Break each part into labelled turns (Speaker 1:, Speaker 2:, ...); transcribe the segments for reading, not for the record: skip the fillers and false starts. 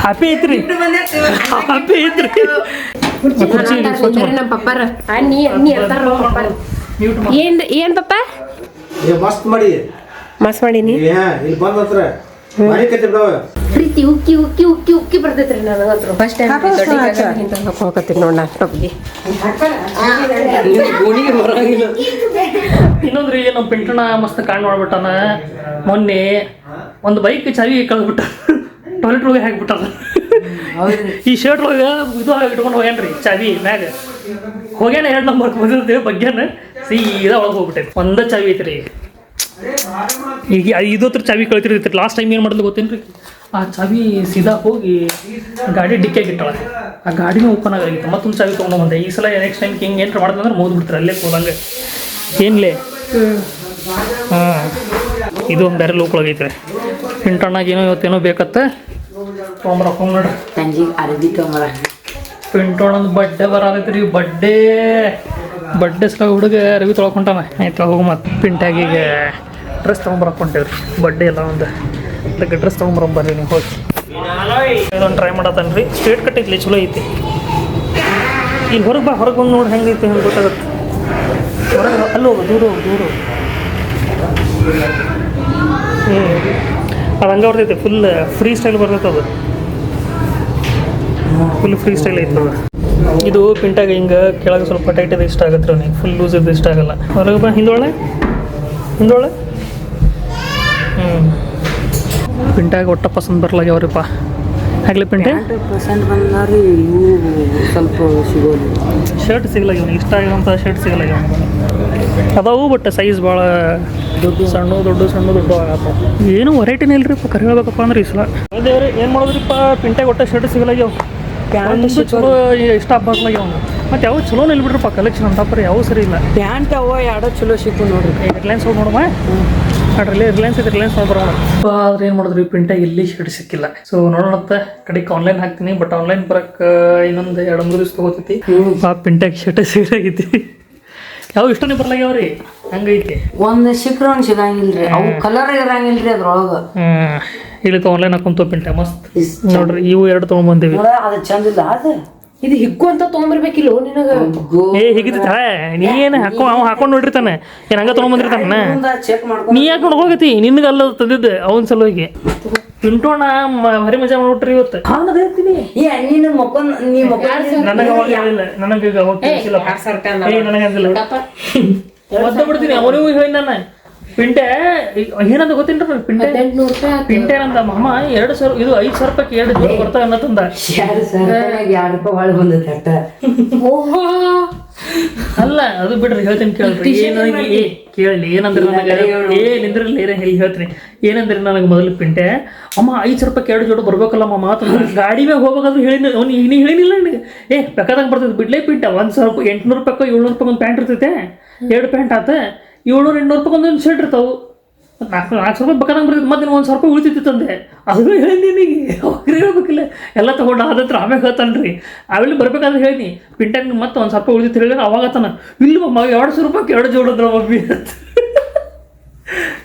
Speaker 1: Happy ಐತ್ರಿ happy ಐತ್ರಿ
Speaker 2: ನಮ್ಮ ಪಪ್ಪಾರ ನೀ ಅಂತಾರ ಪಪ್ಪಾರ ಏನ್ ಪಪ್ಪ
Speaker 3: ಮಸ್ತ್ ಮಾಡಿ
Speaker 2: ಮಸ್ತ್ ಮಾಡೀನಿ
Speaker 3: ಇಲ್ಲಿ ಬಂದ ಹತ್ರ
Speaker 2: ಪ್ರೀತಿ ಉಕ್ಕಿ ಉಕ್ಕಿ ಉಕ್ಕಿ ಉಕ್ಕಿ ಬರ್ತೈತ್ರಿ ನನಗಂತ್ರು ಫಸ್ಟ್ ಟೈಮ್ ಹಾಕೋಕತ್ತೀನಿ ನೋಡ್ ನಾನು ಟೊಪ್ಪಿಗೆ
Speaker 1: ಇನ್ನೊಂದ್ರಿ ನಮ್ಮ ಪಿಂಟಣ್ಣ ಮಸ್ತ್ ಕಾಣ್ ಮಾಡ್ಬಿಟ್ಟಾನ ಮೊನ್ನೆ ಒಂದು ಬೈಕ್ ಚಾವಿ ಕಳ್ದ್ಬಿಟ್ಟ ಟಾಯ್ಲೆಟ್ ಒಳಗೆ ಹಾಕ್ಬಿಟ್ಟಾನ ಈ ಶರ್ಟ್ ಒಳಗೆ ಇದು ಇಟ್ಕೊಂಡು ಹೋಗ್ಯಾನ್ರಿ ಚಾವಿ ಮ್ಯಾಗ ಹೋಗ್ಯಾನ 2 ನಂಬರ್ ಬಂದಿರ್ತೇವೆ ಬಗ್ಗೆನ ಸೀದಾ ಒಳಗೆ ಹೋಗ್ಬಿಟ್ಟೈತಿ ಒಂದ ಚಾವಿ ಐತ್ರಿ ಈಗ ಇದೊತ್ತರ ಚಾವಿ ಕಳ್ತಿರ್ತೈತಿ ಲಾಸ್ಟ್ ಟೈಮ್ ಏನು ಮಾಡಿದ್ಲು ಗೊತ್ತೇನ್ರಿ ಆ ಚಾವಿ ಸೀದಾ ಹೋಗಿ ಗಾಡಿ ಡಿಕ್ಕಿಯಾಗಿ ಇಟ್ಟಾಳ ಆ ಗಾಡಿನೂ ಓಪನ್ ಆಗಿತ್ತು ಮತ್ತೊಂದು ಚಾವಿ ತೊಗೊಂಡು ಬಂದೆ ಈ ಸಲ ನೆಕ್ಸ್ಟ್ ಟೈಮ್ ಹಿಂಗೆ ಏನ್ರ ಮಾಡಿದ್ರೆ ಮೋದ್ಬಿಡ್ತಾರೆ ಅಲ್ಲೇ ಹೋದಂಗೆ ಏನ್ಲೇ ಹಾಂ ಇದು ಒಂದು ಬೇರೆ ಲೋಕ್ ಒಳಗೈತ್ರಿ ಪಿಂಟಣ್ಣಾಗ ಏನೋ ಇವತ್ತೇನೋ ಬೇಕತ್ತ ತೊಗೊಂಬರಕ್ಕೊಂಡ್ ನೋಡ್ರಿ
Speaker 4: ಸಂಜೆಗೆ ಅರ್ಬಿ ತೊಗೊಂಬರ
Speaker 1: ಪಿಂಟಣ್ಣಂದು ಬಡ್ಡೆ ಬರತೈತ್ರಿ ಬಡ್ಡೆ ಸಲ ಹುಡುಗ ಅರವಿ ತೊಳ್ಕೊಂಟಾನ ಆಯ್ತು ಹೋಗಿ ಮತ್ತು ಪಿಂಟಾಗೀಗ ಡ್ರೆಸ್ ತೊಗೊಂಬರಕ್ಕೊಂಟೇವ್ರಿ ಬಡ್ಡೆ ಎಲ್ಲ ಒಂದು ಅದಕ್ಕೆ ಡ್ರೆಸ್ ತೊಗೊಂಬರಂಬರ್ರಿ ನೀವು ಹೋಗಿ ಇದೊಂದು ಟ್ರೈ ಮಾಡತ್ತನ್ರಿ ಸ್ಟ್ರೇಟ್ ಕಟ್ ಐತ್ಲಿ ಚಲೋ ಐತಿ ಇಲ್ಲಿ ಹೊರಗೆ ಬಾ ಹೊರಗೆ ಬಂದು ನೋಡಿ ಹೆಂಗೈತಿ ಹೆಂಗೆ ಗೊತ್ತಾಗುತ್ತೆ ಹೊರಗೆ ಅಲ್ಲಿ ಹೋಗು ದೂರ ಅದು ಹಂಗೆ ಬರ್ತೈತೆ ಫುಲ್ ಫ್ರೀ ಸ್ಟೈಲ್ ಬರ್ತೈತೆ ಅದು ಫುಲ್ ಫ್ರೀ ಸ್ಟೈಲ್ ಐತದ ಇದು ಪಿಂಟಾಗ ಹಿಂಗೆ ಕೆಳಗೆ ಸ್ವಲ್ಪ ಟೈಟ್ ಇದು ಇಷ್ಟ ಆಗುತ್ತೆ ಅವನಿಗೆ ಫುಲ್ ಲೂಸ್ ಇದು ಇಷ್ಟ ಆಗಲ್ಲ ಹೊರಗೆ ಬಾ ಹಿಂದೊಳೆ ಪಿಂಟಾಗ ಒಟ್ಟ ಪಸಂದ್ ಬರ್ಲಾಗ್ಯಾವ್ರಿಪ್ಪ ಆಗ್ಲಿ ಪಿಂಟೆ
Speaker 4: ಪಸಂದ್ ಬಂದಾರಿ ಇವು ಸ್ವಲ್ಪ ಸಿಗೋದು
Speaker 1: ಶರ್ಟ್ ಸಿಗಲಾಗ್ಯಾವ ಇಷ್ಟ ಆಗಿರೋಂಥ ಶರ್ಟ್ ಸಿಗಲಾಗ್ಯಾವ ಅದಾವು ಬಟ್ ಸೈಜ್ ಭಾಳ ದೊಡ್ಡ ಆಗತ್ತ ಏನು ವೆರೈಟಿನೇ ಇಲ್ರಿಪ್ಪ ಕರೆ ಹೇಳ್ಬೇಕಪ್ಪ ಅಂದ್ರೆ ಈ ಸಲ ದೇವ್ರಿ ಏನು ಮಾಡೋದ್ರಿಪ್ಪ ಪಿಂಟಾಗ ಒಟ್ಟ ಶರ್ಟ್ ಸಿಗಲಾಗ್ಯಾವ ಪ್ಯಾಂಟ್ ಚಲೋ ಇಷ್ಟ ಆಗ್ಲಾಗ್ಯಾವ ಮತ್ತು ಯಾವ ಚಲೋ ನಿಲ್ಬಿಡ್ರಪ್ಪ ಕಲೆಕ್ಷನ್ ಅಂತಪ್ಪ ಯಾವ ಸರಿ ಇಲ್ಲ
Speaker 4: ಪ್ಯಾಂಟ್ ಅವ ಎರಡೋ ಚಲೋ ಸಿಕ್ಕು ನೋಡ್ರಿ
Speaker 1: ರಿಲಯನ್ಸ್ ಹೋಗಿ ನೋಡಮ್ಮ ನೋಡ್ರಿ ರಿಲಯನ್ಸ್ ಐತೆ ರಿಲಯನ್ಸ್ ಹೋಗಿ ಬರೋಣ ಆದ್ರೆ ಏನು ಮಾಡಿದ್ರಿ ಪಿಂಟಾಗ ಎಲ್ಲಿ ಶರ್ಟ್ ಸಿಕ್ಕಿಲ್ಲ ಸೊ ನೋಡೋಣತ್ತ ಕಡೆಗೆ ಆನ್ಲೈನ್ ಹಾಕ್ತೀನಿ ಬಟ್ ಆನ್ಲೈನ್ ಬರೋಕ್ಕೆ ಇನ್ನೊಂದು 2-3 ದಿವಸ ತೊಗೋತೈತಿ ಆ ಪಿಂಟಾಗ ಶರ್ಟ್ ಸಿಗಲಾಗೈತಿ ಯಾವ ಇಷ್ಟನೇ ಬರ್ಲಾಗ್ಯಾವ್ರಿ ಹಂಗೈತಿ
Speaker 4: ಒಂದು ಸಿಕ್ಕ್ರ ಒಂದು ಸಿಗಂಗಿಲ್ರಿ ಅವು ಕಲರ್ ಇರಂಗಿಲ್ರಿ ಅದ್ರೊಳಗೆ
Speaker 1: ಇಲ್ಲಿ ಆನ್ಲೈನ್ ಹಾಕೊಂತ ಪಿಂಟ ಮಸ್ತ್ ನೋಡ್ರಿ ಇವು 2 ತೊಗೊಂಬಂದಿವಿ
Speaker 4: ಅದು ಚಂದ ಇಲ್ಲ ಅದು
Speaker 2: ಇದು ಹಿಗ್ಗು ಅಂತ ತೊಗೊಂಬರ್ಬೇಕಿಲ್ಲ ನಿನಗ
Speaker 1: ಹಿಗಿತ ನೀ ಏನು ಅವ ಹಾಕೊಂಡು ನೋಡಿರ್ತಾನೆ ಏನು ಹಂಗ ತೊಗೊಂಬಂದಿರ್ತಾನ
Speaker 4: ಚೆಕ್ ಮಾಡ್ಕೊಂಡು
Speaker 1: ನೀ ಯಾಕೆ ಹೋಗತಿ ನಿನ್ಗೆ ಅಲ್ಲ ತಂದಿದ್ದೆ ಅವನ ಸಲುವಾಗಿ ಪಿಂಟೋಣ ಹರಿ ಮಜಾ ಮಾಡ್ಬಿಟ್ರಿ ಇವತ್ತು ಹಾಂಗದೇತೀನಿ
Speaker 4: ನೀನು ಮಕ್ಕೊಂಡ್ ನೀ
Speaker 1: ನನಗೆ ಅವಾಗ ಹೇಳಿಲ್ಲ ನನಗೆ ಅವಾಗ ನನಗಂದಿಲ್ಲ ಮದ್ದ ಬಿಡ್ತೀನಿ ಅವನಿಗೂ ಹೇಳಿ ನಾನು ಪಿಂಟೆ ಏನಂತ ಗೊತ್ತೇನ್ರಿ ಪಿಂಟೆ ಏನಂದ ಮಾಮ 2,000 ಇದು 5,000 ರೂಪಾಯಿಗೆ 2 ಜೋಡಿ ಬರ್ತಾವ ಅನ್ನತಂದ
Speaker 4: 2 ರೂಪಾಯಿ ಒಳಗೆ ಬಂದೈತೆ
Speaker 1: ಅಲ್ಲ ಅದು ಬಿಡ್ರಿ ಹೇಳ್ತೀನಿ ಕೇಳ್ರಿ ಕೇಳಿ ಏನಂದ್ರೆ ನನಗೆ ನಿಂದ್ರಲ್ಲಿ ಹೇಳ್ತೀನಿ ಏನಂದ್ರೆ ನನಗೆ ಮೊದಲು ಪಿಂಟೆ ಅಮ್ಮ 5,000 ರೂಪಾಯಿಗೆ 2 ಜೋಡಿ ಬರ್ಬೇಕಲ್ಲ ಮಾಮ ಗಾಡಿ ಮ್ಯಾಗ ಹೋಗ್ಬೇಕಾದ್ರು ಹೇಳಿನ ಅವ್ನು ನೀ ಹೇಳಿನಿಲ್ಲ ನನಗೆ ಬೇಕಾದಾಗ ಬರ್ತೈತೆ ಬಿಡ್ಲೇ ಪಿಂಟ 1,000 ರೂಪಾಯಿ 800 ರೂಪಾಯಿ 700 ರೂಪಾಯಿ ಒಂದು ಪ್ಯಾಂಟ್ ಇರ್ತೈತೆ 2 ಪ್ಯಾಂಟ್ ಆತ 700-800 ರೂಪಾಯಿ ಒಂದು ಶರ್ಟ್ ಇರ್ತಾವೆ 400 ರೂಪಾಯಿ ಬೇಕಾದಂಗೆ ಬರ್ತೈತೆ ಮತ್ತೆ 1,000 ರೂಪಾಯಿ ಉಳಿತೈತಿ ತಂದೆ ಅದು ಹೇಳಿ ನಿನಗೆ ಅವ್ರಿಗೆ ಹೇಳ್ಬೇಕಿಲ್ಲ ಎಲ್ಲ ತೊಗೊಂಡು ಆದತ್ರ ಆಮ್ಯಾಗ ಹೇಳ್ತಾನ್ರಿ ಅವೆಲ್ಲ ಬರ್ಬೇಕಾದ್ರೆ ಹೇಳಿ ಪಿಂಟಾಗ ಮತ್ತೆ 1,000 ರೂಪಾಯಿ ಉಳಿತೈತಿ ಹೇಳಿದ್ರೆ ಅವಾಗ ಆತನ ಇಲ್ಲ ಮಮ್ಮ 200 ರೂಪಾಯಿಗೆ 2 ಜೋಡಿದ್ರ ಮಮ್ಮಿ ಅಂತ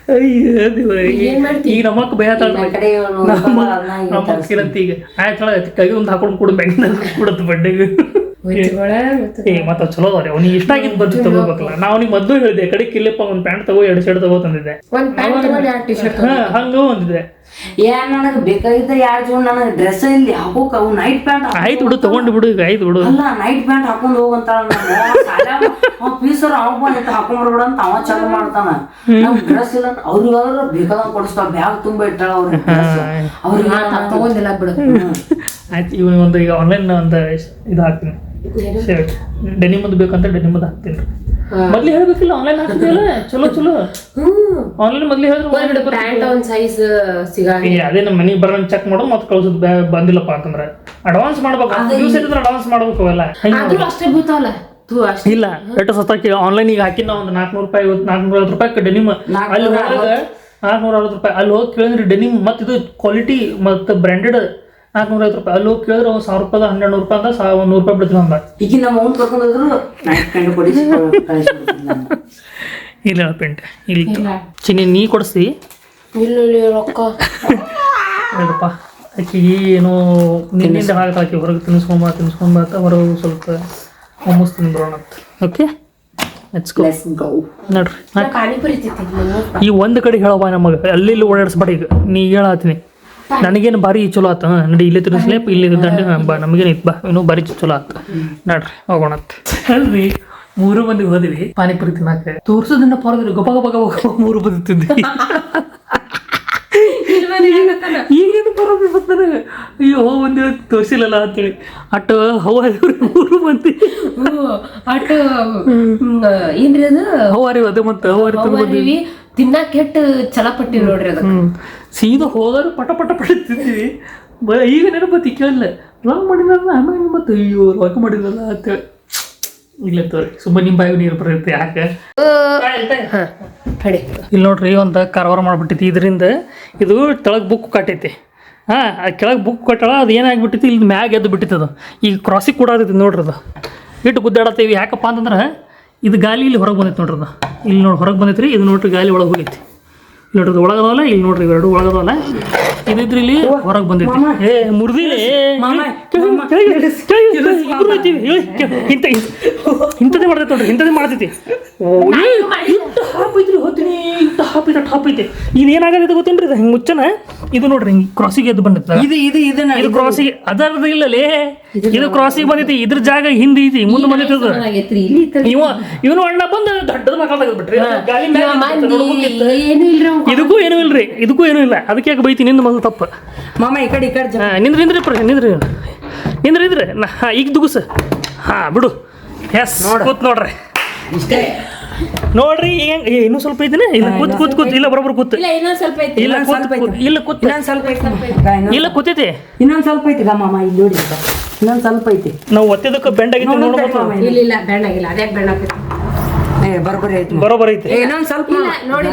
Speaker 1: ಈಗ ನಮ್ಮಕ್ಕ ಭಯತಾಳ್ರಿ ನಮ್ಮಕ್ಕಿರಂತ ಈಗ ಆಯ್ತಾಳ ಕೈ ಒಂದು ಹಾಕೊಂಡು ಕೂಡ ಬ್ಯಾಂಕ್ನಲ್ಲಿ ಕೊಡುತ್ತೆ ಬಡ್ಡೆಗೆ ಮತ್ತ ಚಲೋ ಅದಾರೆ ಅವ್ನಿಗೆ ಇಷ್ಟ ಆಗಿದ್ದು ಬಂದು ತಗೋಬೇಕಲ್ಲ ನಾ ಅವ್ನಿಗೆ ಮೊದಲು ಹೇಳಿದೆ ಕಡೆ ಕಿಲ್ಲಪ್ಪ ಒಂದು ಪ್ಯಾಂಟ್ ತಗೋ 2 ಶರ್ಟ್ ತಗೋ ತಂದಿದ್ದೆ ಹಂಗ ಒಂದಿದೆ
Speaker 4: ನನಗೆ ಬೇಕಾಗಿದ್ದ 2 ಜೋಡಿ ನನಗೆ ಡ್ರೆಸ್ ಇಲ್ಲಿ ಹಾಕೋಕ ಅವು ನೈಟ್ ಪ್ಯಾಂಟ್
Speaker 1: ಆಯ್ತು ಬಿಡು ತಗೊಂಡು ಬಿಡು ಈಗ ಆಯ್ತು ಬಿಡು
Speaker 4: ಅಲ್ಲ ನೈಟ್ ಪ್ಯಾಂಟ್ ಹಾಕೊಂಡು ಹೋಗಂತ ಪೀಸರ್ ಅಂತ ಹಾಕೊಂಡ್ಬಿಡ ಅಂತ ಅವ ಚಾಲು ಮಾಡ್ತಾನ ನಮ್ ಡ್ರೆಸ್ ಇಲ್ಲ ಅವ್ರಿಗಾದ್ರೂ ಬೇಕಾದಂಗ ಕೊಡಿಸ್ತಾವ ಬ್ಯಾಗ್ ತುಂಬಾ ಇಟ್ಟಾಳ ಅವ್ರಿಗೆ
Speaker 2: ತಗೊಂಡಿಲ್ಲ ಬಿಡು
Speaker 1: ಆಯ್ತು ಇವನಿಗೆ ಒಂದು ಈಗ ಆನ್ಲೈನ್ ಒಂದು ಇದು ಹಾಕ್ತೀನಿ ಶರ್ಟ್ ಡೆನಿಮದ್ದು ಬೇಕಂತ ಡೆನಿಮದ್ದು ಹಾಕ್ತೀನಿ ಮೊದ್ಲು ಹೇಳ್ಬೇಕಿಲ್ಲ ಆನ್ಲೈನ್ ಹಾಕ್ತಿಲ್ಲ ಚಲೋ ಆನ್ಲೈನ್ ಮೊದ್ಲು ಹೇಳಿದ್ರೆ
Speaker 2: ಪ್ಯಾಂಟ್ ಒಂದ್ ಸೈಜ್
Speaker 1: ಅದೇ ನಮ್ಮ ಮನೆಗೆ ಬರೋ ಚೆಕ್ ಮಾಡೋದು ಮತ್ತೆ ಕಳ್ಸೋದು ಬಂದಿಲ್ಲಪ್ಪ ಅಂತಂದ್ರೆ ಅಡ್ವಾನ್ಸ್ ಮಾಡ್ಬೇಕು ಅಡ್ವಾನ್ಸ್ ಮಾಡ್ಬೇಕು ಅವೆಲ್ಲ
Speaker 2: ಅಷ್ಟೇ ಬೀಳ್ತಾವಲ್ಲ
Speaker 1: ಇಲ್ಲ ಎಷ್ಟು ಸತ್ತಾಕಿ ಆನ್ಲೈನ್ ಈಗ ಹಾಕಿ ನಾವು ಒಂದು 400 ರೂಪಾಯಿ 450 ರೂಪಾಯಿ ಡೆನಿಮ್ ಅಲ್ಲಿ ಹೋದಾಗ 460 ರೂಪಾಯಿ ಅಲ್ಲಿ ಹೋಗಿ ಕೇಳಿದ್ರಿ ಡೆನಿಮ್ ಮತ್ತು ಇದು ಕ್ವಾಲಿಟಿ ಮತ್ತು ಬ್ರ್ಯಾಂಡೆಡ್ 450 ರೂಪಾಯಿ ಅಲ್ಲಿ ಹೋಗಿ ಕೇಳಿದ್ರೆ ಒಂದು 1,000 ರೂಪಾಯಿ 1,200 ರೂಪಾಯಿ ಅಂತ 100 ರೂಪಾಯಿ ಬಿಡ್ತೀವಿ ಅಂದ
Speaker 4: ಈಗ ನಮ್ಮ ಅವ್ನು ಕರ್ಕೊಂಡೋದ್ರು
Speaker 1: ಇಲ್ಲ ಪೇಂಟ್ ಇಲ್ಲಿ ಚಿನ್ನಿ ನೀ ಕೊಡಿಸಿ
Speaker 2: ಇಲ್ಲ ರೊಕ್ಕ
Speaker 1: ಹೇಳಪ್ಪ ಆಕಿಗೆ ಏನೋ ನಿನ್ನಿಂದ ಹಾಕಿ ಹೊರಗೆ ತಿನ್ಸ್ಕೊಂಬ ಅಂತ ಹೊರಗೆ ಸ್ವಲ್ಪ ಮೊಮ್ಮಸ್ ತಿಂದ್ಬರೋಣ ಓಕೆ
Speaker 4: ಲೆಟ್ಸ್ ಗೋ
Speaker 1: ನೋಡ್ರಿ
Speaker 2: ಪಾನಿಪುರಿ ತಿಂತೀನಿ
Speaker 1: ಈ ಒಂದು ಕಡೆ ಹೇಳವ ನಮಗೆ ಅಲ್ಲಿ ಇಲ್ಲಿ ಓಡಾಡಿಸ್ಬೇಡ ಈಗ ನೀ ಹೇಳತ್ತೀನಿ ನನಗೇನು ಭಾರಿ ಚಲೋ ಆತ ನಡಿ ಇಲ್ಲೇ ತಿರ್ಸ್ಲೇ ಇಲ್ಲಿ ದಂಡ ಬಾ ನಮಗೇನು ಇತ್ತು ಬಾ ಇನ್ನೂ ಭಾರಿ ಚಲೋ ಆತ ನೋಡ್ರಿ ಹೋಗೋಣ ಅಲ್ರಿ 3 ಮಂದಿ ಹೋದ್ವಿ ಪಾನಿಪುರಿ ತಿನ್ನಾಕ ತೋರ್ಸೋದನ್ನ ಪರದ್ರಿ ಗಪ ಗಪ ಗಪ 3 ಮಂದಿ ತಿಂದ್ವಿ ಈಗೇನು ಬರೋದು ಬರ್ತಾನೆ ಅಯ್ಯೋ ಒಂದು ತೋರಿಸಿಲ್ಲಲ್ಲ ಅಂತೇಳಿ ಅಟ್ ಹೌದು 3 ಮಂದಿ
Speaker 2: ಅಟ್ ಏನ್ರಿ ಅದು
Speaker 1: ಹೌವಾರಿ ಅದೇ ಮತ್ತೆ ಹೌವಾರಿ
Speaker 2: ಹೌವಾರಿ ತಿನ್ನಾಕ ಕೆಟ್ಟ ಚಲಪಟ್ಟಿ ನೋಡ್ರಿ ಅದು
Speaker 1: ಸೀದಾ ಹೋದ್ರೆ ಪಟ ಪಟ ಪಟ ತಿಂತೀವಿ ಈಗ ನೆನಪತಿ ಕೇಳಲ್ಲ ಲಾಕ್ ಮಾಡಿದ್ರಲ್ಲ ಆಮೇಲೆ ಮತ್ತೆ ಅಯ್ಯೋ ಲಾಕ್ ಮಾಡಿದ್ರಲ್ಲ ಅಂತೇಳಿ ಇಲ್ಲ ತೋರಿ ಸುಮ್ಮನೆ ನಿಮ್ಮ ಬಾಯಿಗೆ ನೀರು ಬರುತ್ತೆ ಯಾಕೆ ಇಲ್ಲಿ ನೋಡ್ರಿ ಒಂದು ಕಾರವಾರ ಮಾಡ್ಬಿಟ್ಟೈತಿ ಇದರಿಂದ ಇದು ತೆಳಗೆ ಬುಕ್ ಕಟ್ಟೈತಿ ಹಾಂ ಆ ಕೆಳಗೆ ಬುಕ್ ಕಟ್ಟಳ ಅದು ಏನಾಗ್ಬಿಟ್ಟೈತಿ ಇಲ್ಲಿ ಮ್ಯಾಗ ಎದ್ದು ಬಿಟ್ಟಿತ್ತದು ಈಗ ಕ್ರಾಸಿಗೆ ಕೊಡಾತೈತಿ ನೋಡ್ರಿ ಅದು ಇಟ್ಟು ಗುದ್ದಾಡತ್ತೀವಿ ಯಾಕಪ್ಪ ಅಂತಂದ್ರೆ ಇದು ಗಾಲಿ ಇಲ್ಲಿ ಹೊರಗೆ ಬಂದೈತೆ ನೋಡ್ರಿ ಅದು ಇಲ್ಲಿ ನೋಡಿ ಹೊರಗೆ ಬಂದೈತ್ರಿ ಇದು ನೋಡ್ರಿ ಗಾಲಿ ಒಳಗೆ ಹೋಗೈತಿ ನೋಡ್ರಿ ಇದು ಒಳಗದವಲ್ಲ ಇಲ್ಲಿ ನೋಡ್ರಿ ಇವೆರಡು ಒಳಗದವಲ್ಲ ಇದಿದ್ರಿ ಇಲ್ಲಿ ಹೊರಗೆ ಬಂದೈತಿ ಏ ಮುರ್ದಿಲಿ ಇಂಥದ್ದೇ ಮಾಡ್ತೈತಿ ನೋಡ್ರಿ ಇಂಥದ್ದೇ ಮಾಡ್ತೈತಿ ಇಂಥ ಹಾಪ್ ಐತ್ರಿ ಹೋಗ್ತೀನಿ ಇಂಥ ಹಾಪ್ ಐತಿ ಇದು ಏನಾಗೈತೆ ಗೊತ್ತೇನ್ರಿ ಇದು ಹಿಂಗೆ ಮುಚ್ಚನ ಇದು ನೋಡ್ರಿ ಹಿಂಗೆ ಕ್ರಾಸಿಗೆ ಎದ್ದು ಬಂದೈತೆ ಇದು ಕ್ರಾಸಿಗೆ ಅದರದ್ದು ಇಲ್ಲಲೇ ಇದು ಕ್ರಾಸಿಗೆ ಬಂದೈತಿ ಇದ್ರ ಜಾಗ ಹಿಂದೆ ಐತಿ ಮುಂದೆ ಬಂದೈತಿ ಅದು ಇವನು ಅಣ್ಣ ಬಂದು ದೊಡ್ಡದ ಮಕ್ಕಳ ಬಿಟ್ರಿ ಗಾಲಿ ಇದಕ್ಕೂ ಏನೂ ಇಲ್ರಿ ಇದಕ್ಕೂ ಏನೂ ಇಲ್ಲ ಅದಕ್ಕೆ ಯಾಕೆ ಬೈತಿ ನಿಂದು ಮೊದಲು ತಪ್ಪ
Speaker 4: ಮಾಮ ಈ ಕಡೆ
Speaker 1: ನಿಂದ್ರಿ ಈಗ ದುಗುಸ ಹಾಂ ಬಿಡು ಎಸ್ ಕೂತ್ ನೋಡ್ರಿ
Speaker 4: ಇಷ್ಟೇ
Speaker 1: ನೋಡ್ರಿ ಈಗ ಇನ್ನೂ ಸ್ವಲ್ಪ ಐತಿನ ಇಲ್ಲ ಕೂತ್ ಇಲ್ಲ ಬರೋಬ್ಬರ ಕೂತ್ ಇಲ್ಲ ಕೂತೈತಿ
Speaker 4: ಇನ್ನೊಂದ್ ಸ್ವಲ್ಪ ಐತಿ ಮಾಮ ಇಲ್ಲಿ ನೋಡಿ ಇನ್ನೊಂದ್ ಸ್ವಲ್ಪ ಐತಿ
Speaker 1: ನಾವು ಒತ್ತಿದಕ್ಕೆ ಬೆಂಡ್ ಆಗಿತ್ತು ನೋಡ್ಬೇಕು
Speaker 2: ಇಲ್ಲ ಬೆಣ್ಣಾಗಿಲ್ಲ ಅದೇ ಬೆಣ್ಣಾಕೈತಿ
Speaker 1: ಬರೋಬ್ಬರ ಐತಿ
Speaker 4: ಇನ್ನೊಂದ್ ಸ್ವಲ್ಪ
Speaker 2: ನೋಡಿ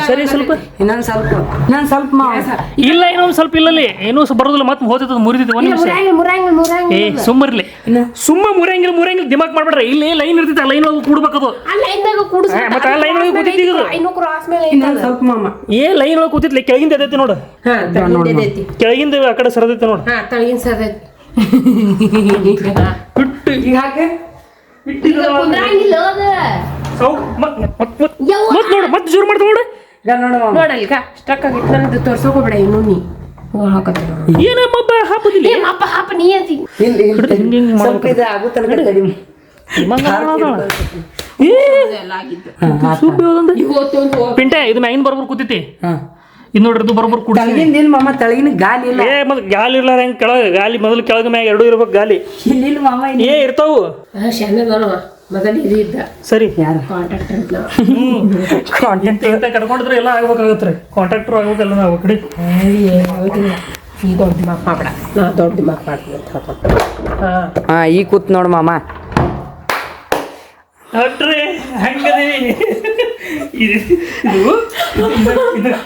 Speaker 1: ಸರಿ ಸ್ವಲ್ಪ
Speaker 4: ಇನ್ನೊಂದ್ ಸ್ವಲ್ಪ
Speaker 1: ಇಲ್ಲ ಇನ್ನೊಂದ್ ಸ್ವಲ್ಪ ಇಲ್ಲಲ್ಲಿ ಏನೂ ಬರೋದಿಲ್ಲ ಮತ್ತೆ ಹೋಗ್ತದ ಮುರಿದೈತಿ ಒಂದ್ ನಿಮಿಷ ಏ ಸುಮ್ಮರ್ಲಿ ಮುರಂಗಿಲ್ಲ ದಿಮಾಕ್ ಮಾಡ್ಬಿಡ್ರಿ ಇಲ್ಲಿ ಲೈನ್ ಇರ್ತೈತೆ ಲೈನ್ ಒಳಗೆ ಕೂಡ್ಬೇಕದು ಮತ್ತೆ ಆ ಲೈನ್ ಒಳಗೆ ಕೂತೈತಿ
Speaker 4: ಇನ್ನೊಂದ್ ಸ್ವಲ್ಪ ಮಾಮ
Speaker 1: ಏ ಲೈನ್ ಒಳಗೆ ಕೂತಿತ್ಲಿ ಕೆಳಗಿಂದ ಎದೈತಿ ನೋಡು ಕೆಳಗಿಂದ ಆ ಕಡೆ ಸರದೈತಿ ನೋಡು ಬಿಟ್ಟು
Speaker 4: ಈಗ ಹಾಗೆ
Speaker 1: ಮತ್ತೆ ಜೋರು ಮಾಡ್ತಾ ನೋಡು
Speaker 2: ನೋಡಲ್ಗ ಸ್ಟಕ್ ಆಗಿತ್ತು ನನಗೆ ತೋರ್ಸೋಕೋಬೇಡ ಇನ್ನೂ ನೀ
Speaker 1: ಏನಮ್ಮ ಹಾಪದಿಲ್ಲ
Speaker 2: ಹಾಪ ನೀ ಅಂತಿ
Speaker 4: ಸ್ವಲ್ಪ ಇದು ಆಗೋ ತನಕ ತಡಿ
Speaker 1: ಪಿಂಟೆ ಇದು ಮ್ಯಾಗಿನ ಬರೋಬ್ಬರ ಕೂತೈತಿ ಇದು ನೋಡ್ರಿ ಇದು ಬರೋಬ್ಬರ ಕುಡಿ
Speaker 4: ತಳಗಿನ ಮಾಮ ತಳಗಿನ ಗಾಲಿ ಇಲ್ಲ
Speaker 1: ಏ ಮತ್ತೆ ಗಾಲಿ ಇರ್ಲಾರ ಹೆಂಗೆ ಕೆಳಗೆ ಗಾಲಿ ಮೊದಲು ಕೆಳಗೆ ಮ್ಯಾಗ ಎರಡೂ ಇರ್ಬೇಕು ಗಾಲಿ
Speaker 4: ಇಲ್ಲ ಮಾಮ
Speaker 1: ಏ ಇರ್ತಾವು
Speaker 2: ಮೊದಲು ಇದು ಇದ್ದ
Speaker 1: ಸರಿ
Speaker 4: ಯಾರು
Speaker 1: ಕಾಂಟ್ಯಾಕ್ಟ್ ಕಟ್ಕೊಂಡಿದ್ರೆ ಎಲ್ಲ ಆಗ್ಬೇಕಾಗತ್ರಿ ಕಾಂಟ್ರಾಕ್ಟರ್ ಆಗ್ಬೇಕಲ್ಲ ನಾವು ಕಡೆ
Speaker 2: ಈ ದೊಡ್ಡ ದಿಮಾಕ್ ಮಾಡ್ಬೇಡ ನಾ ದೊಡ್ಡ ದಿಮಾಕ್ ಮಾಡ್ತೀನಿ ಅಂತ ಹೇಳ್ಕೊಂಡು
Speaker 4: ಹಾ ಈಗ ಕೂತ್ ನೋಡು ಮಾಮ
Speaker 1: ನೋಡ್ರಿ ಹಂಗದೀವಿ ಇದು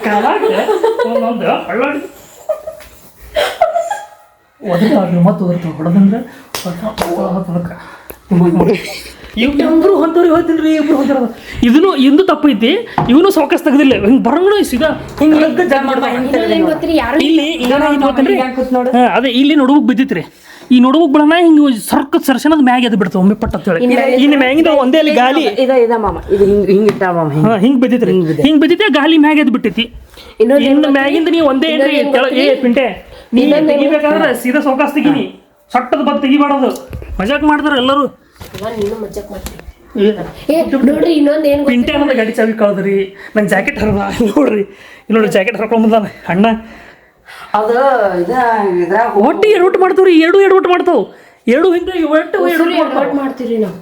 Speaker 1: ಕಾಲಾಗ ಒಂದೊಂದು ಹಳ್ಳಾಡಿ ಒದರ್ತಾವ್ರಿ ಮತ್ತೆ ಒದರ್ತಾವ ಹೊಡೆದಂದ್ರೆ ಇಬ್ರು ಹೊಂತವ್ರಿ ಹೋಗ್ತೀನಿ ಇಬ್ರು ಹೊಂತಾರ ಇದನ್ನು ಇಂದು ತಪ್ಪೈತಿ ಇವನು ಸೌಕಸ್ ತೆಗ್ದಿಲ್ಲ ಹಿಂಗೆ ಬರಂಗಣ ಸಿಗ ಹಿಂಗೆ ಇಲ್ಲಿ ಅದೇ ಇಲ್ಲಿ ನಡುವಕ್ ಬಿದ್ದಿತ್ರಿ ಈ ನಡುವಕ್ ಬಿಡೋಣ ಹಿಂಗೆ ಸರ್ಸನದ ಮ್ಯಾಗ ಎದ್ದು ಬಿಡ್ತಾವ ಒಮ್ಮೆ ಪಟ್ಟ ಅಂತೇಳಿ ಇನ್ನು ಮ್ಯಾಗಿಂದ ಒಂದೇ ಅಲ್ಲಿ ಗಾಲಿ
Speaker 4: ಇದ ಮಾಮ ಇದು ಹಿಂಗೆ ಇಟ್ಟ ಮಾಮ
Speaker 1: ಹಿಂಗೆ ಬಿದ್ದಿತ್ರಿ ಹಿಂಗೆ ಬಿದ್ದಿತ್ತೆ ಗಾಲಿ ಮ್ಯಾಗ ಎದ್ದು ಬಿಟ್ಟೈತಿ ಇನ್ನು ಮ್ಯಾಗಿಂದ ನೀವು ಒಂದೇ ಏನ್ರಿ ಏ ಪಿಂಟೆ ನೀ ತೆಗಿಬೇಕಾದ್ರೆ ಸೀದಾ ಸೌಕಾಸ್ ತೆಗೀನಿ ಸಟ್ಟದ ಬಂದು ತೆಗಿಬಾರ್ದು ಮಜಾಕ್ ಮಾಡ್ತಾರೆ ಎಲ್ಲರೂ
Speaker 2: ನೀನು ಮಜ್ಜಕ್ ಮಾಡ್ತೀನಿ ನೋಡ್ರಿ ಇನ್ನೊಂದು ಏನು
Speaker 1: ಪಿಂಟೆ ಅನ್ನೋದು ಗಾಡಿ ಚಾವಿ ಕಳ್ದ್ರಿ ನನ್ನ ಜಾಕೆಟ್ ಹರಿದ ನೋಡ್ರಿ ನೋಡಿ ಜಾಕೆಟ್ ಹರ್ಕೊಂಡ್ಬಂದಾನ ಅಣ್ಣ
Speaker 4: ಅದು ಇದ
Speaker 1: ಒಟ್ಟು ಎಡವಟ್ಟು ಮಾಡ್ತಾವ್ರಿ ಎಡವಟ್ಟು ಮಾಡ್ತಾವ ಎರಡು ಹಿಂದೆ
Speaker 2: ಎಡವಟ್ಟು ಮಾಡ್ತೀರಿ ನಾವು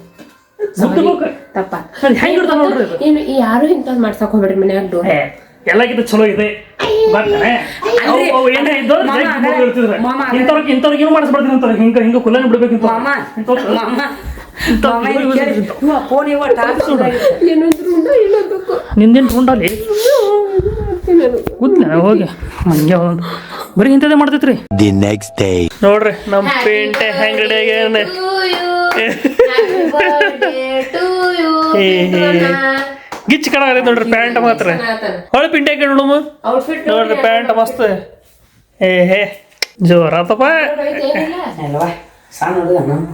Speaker 2: ತಪ್ಪ
Speaker 1: ಹೆಂಗೆ ಇರ್ತಾವ ನೋಡ್ರಿ
Speaker 2: ಏನು ಯಾರು ಇಂಥದ್ದು ಮಾಡ್ಸಕ್ ಹೋಗ್ಬೇಡ್ರಿ ಮನ್ಯಾಗ ಡೋರ್
Speaker 1: ಎಲ್ಲಕ್ಕಿಂತ ಚಲೋ ಇದೆ ಇಂಥವ್ರಿಗೆ ಏನು ಮಾಡಿಸ್ಬಾರ್ದು ಅಂತಾರೆ ಹಿಂಗ ಹಿಂಗ ಕುಲನ ಬಿಡ್ಬೇಕು ನಿಂದೇನು ತೊಗೊಂಡಲ್ಲಿ ಕೂತ್ಲ ಹೋಗಿ ಹಂಗೆ ಬರೀ ಇಂಥದ್ದೇ ಮಾಡ್ತೈತ್ರಿ
Speaker 5: The next day.
Speaker 1: ನೋಡ್ರಿ ನಮ್ಮ ಪೇಂಟೆ ಹೆಂಗಡಿಯಾಗ ಗಿಚ್ ಕಡ ನೋಡ್ರಿ ಪ್ಯಾಂಟ್ ಮಾತ್ರ ಹೊಳೆ ಪಿಂಟೆ ನೋಡಮ್ಮ ನೋಡ್ರಿ ಪ್ಯಾಂಟ್ ಮಸ್ತ್ ಏ ಹೇ ಜೋರಾತಪ್ಪ.
Speaker 4: ಅಲ್ವಾ ಸಣ್ಣ ಹುಡುಗ ನಾನು